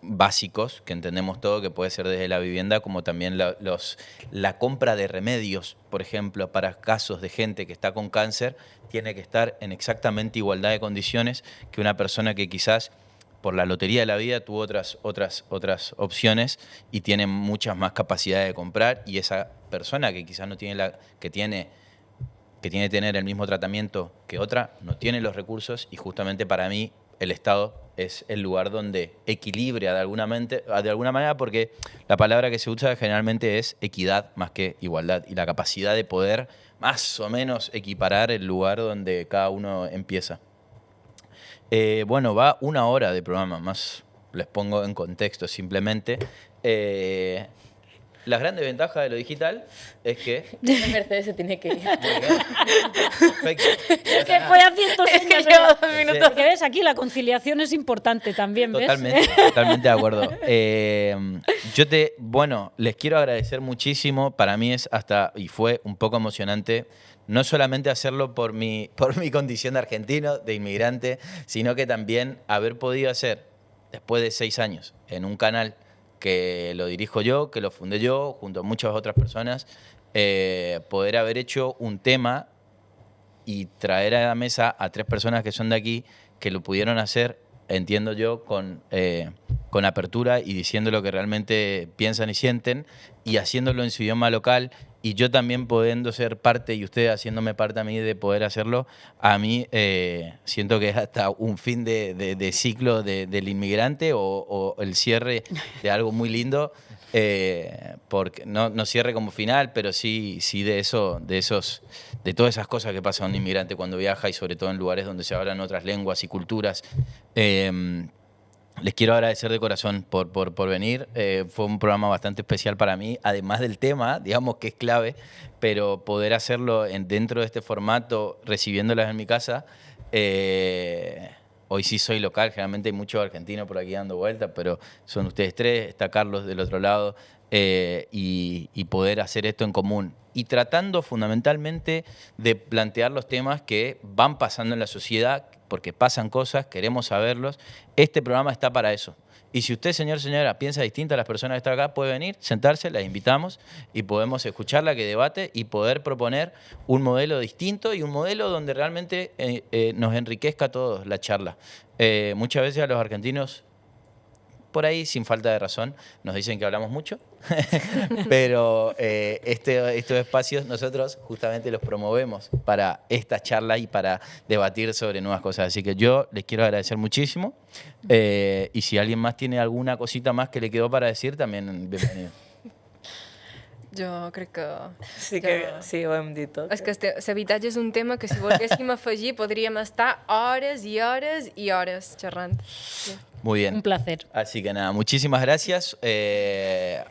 básicos, que entendemos todo, que puede ser desde la vivienda, como también la compra de remedios, por ejemplo, para casos de gente que está con cáncer, tiene que estar en exactamente igualdad de condiciones que una persona que quizás por la lotería de la vida tuvo otras opciones y tiene muchas más capacidades de comprar, y esa persona que quizás no tiene que tiene que tener el mismo tratamiento que otra, no tiene los recursos, y justamente para mí el Estado es el lugar donde equilibra de alguna manera, porque la palabra que se usa generalmente es equidad más que igualdad, y la capacidad de poder más o menos equiparar el lugar donde cada uno empieza. Bueno, va 1 hora de programa, más les pongo en contexto simplemente. La gran desventaja de lo digital es que... Mercedes se tiene que ir. Perfecto. Es que voy haciendo señas. lleva 2 minutos. Porque ves, aquí la conciliación es importante también, ¿ves? Totalmente de acuerdo. Les quiero agradecer muchísimo. Para mí y fue un poco emocionante, no solamente hacerlo por mi condición de argentino, de inmigrante, sino que también haber podido hacer, después de 6 años, en un canal que lo dirijo yo, que lo fundé yo, junto a muchas otras personas, poder haber hecho un tema y traer a la mesa a 3 personas que son de aquí, que lo pudieron hacer, entiendo yo, con apertura y diciendo lo que realmente piensan y sienten, y haciéndolo en su idioma local, y yo también pudiendo ser parte, y ustedes haciéndome parte a mí de poder hacerlo. A mí siento que es hasta un fin de ciclo del inmigrante, o el cierre de algo muy lindo, porque no cierre como final, pero sí de todas esas cosas que pasa a un inmigrante cuando viaja, y sobre todo en lugares donde se hablan otras lenguas y culturas. Les quiero agradecer de corazón por venir. Fue un programa bastante especial para mí, además del tema, digamos que es clave, pero poder hacerlo dentro de este formato, recibiéndolas en mi casa. Hoy sí soy local, generalmente hay muchos argentinos por aquí dando vueltas, pero son ustedes 3, está Carlos del otro lado, y poder hacer esto en común. Y tratando fundamentalmente de plantear los temas que van pasando en la sociedad, porque pasan cosas, queremos saberlos. Este programa está para eso. Y si usted, señor, señora, piensa distinto a las personas que están acá, puede venir, sentarse, las invitamos y podemos escucharla, que debate, y poder proponer un modelo distinto y un modelo donde realmente nos enriquezca a todos la charla. Muchas veces a los argentinos, por ahí, sin falta de razón, nos dicen que hablamos mucho, pero estos espacios nosotros justamente los promovemos para esta charla y para debatir sobre nuevas cosas. Así que yo les quiero agradecer muchísimo, y si alguien más tiene alguna cosita más que le quedó para decir, también bienvenido. Jo crec que... Sí, ho hem dit tot. És que l'habitatge és un tema que, si volguéssim afegir, podríem estar hores i hores i hores xerrant. Sí. Muy bien. Un placer. Así que nada, muchísimas gracias.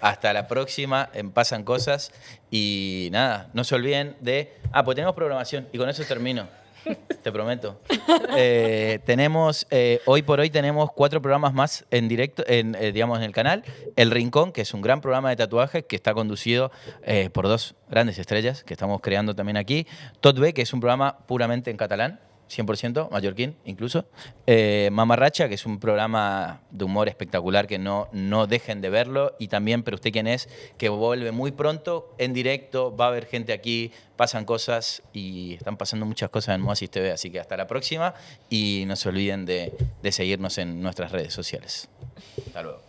Hasta la próxima en Pasan Cosas. Y nada, no se olviden de... pues tenemos programación y con eso termino. Te prometo. Tenemos, hoy por hoy tenemos 4 programas más en directo, digamos, en el canal. El Rincón, que es un gran programa de tatuajes que está conducido por 2 grandes estrellas que estamos creando también aquí. Tot B, que es un programa puramente en catalán. 100%, mallorquín incluso. Mamarracha, que es un programa de humor espectacular que no dejen de verlo. Y también Pero usted quién es, que vuelve muy pronto en directo. Va a haber gente aquí, pasan cosas y están pasando muchas cosas en Moasis TV. Así que hasta la próxima y no se olviden de seguirnos en nuestras redes sociales. Hasta luego.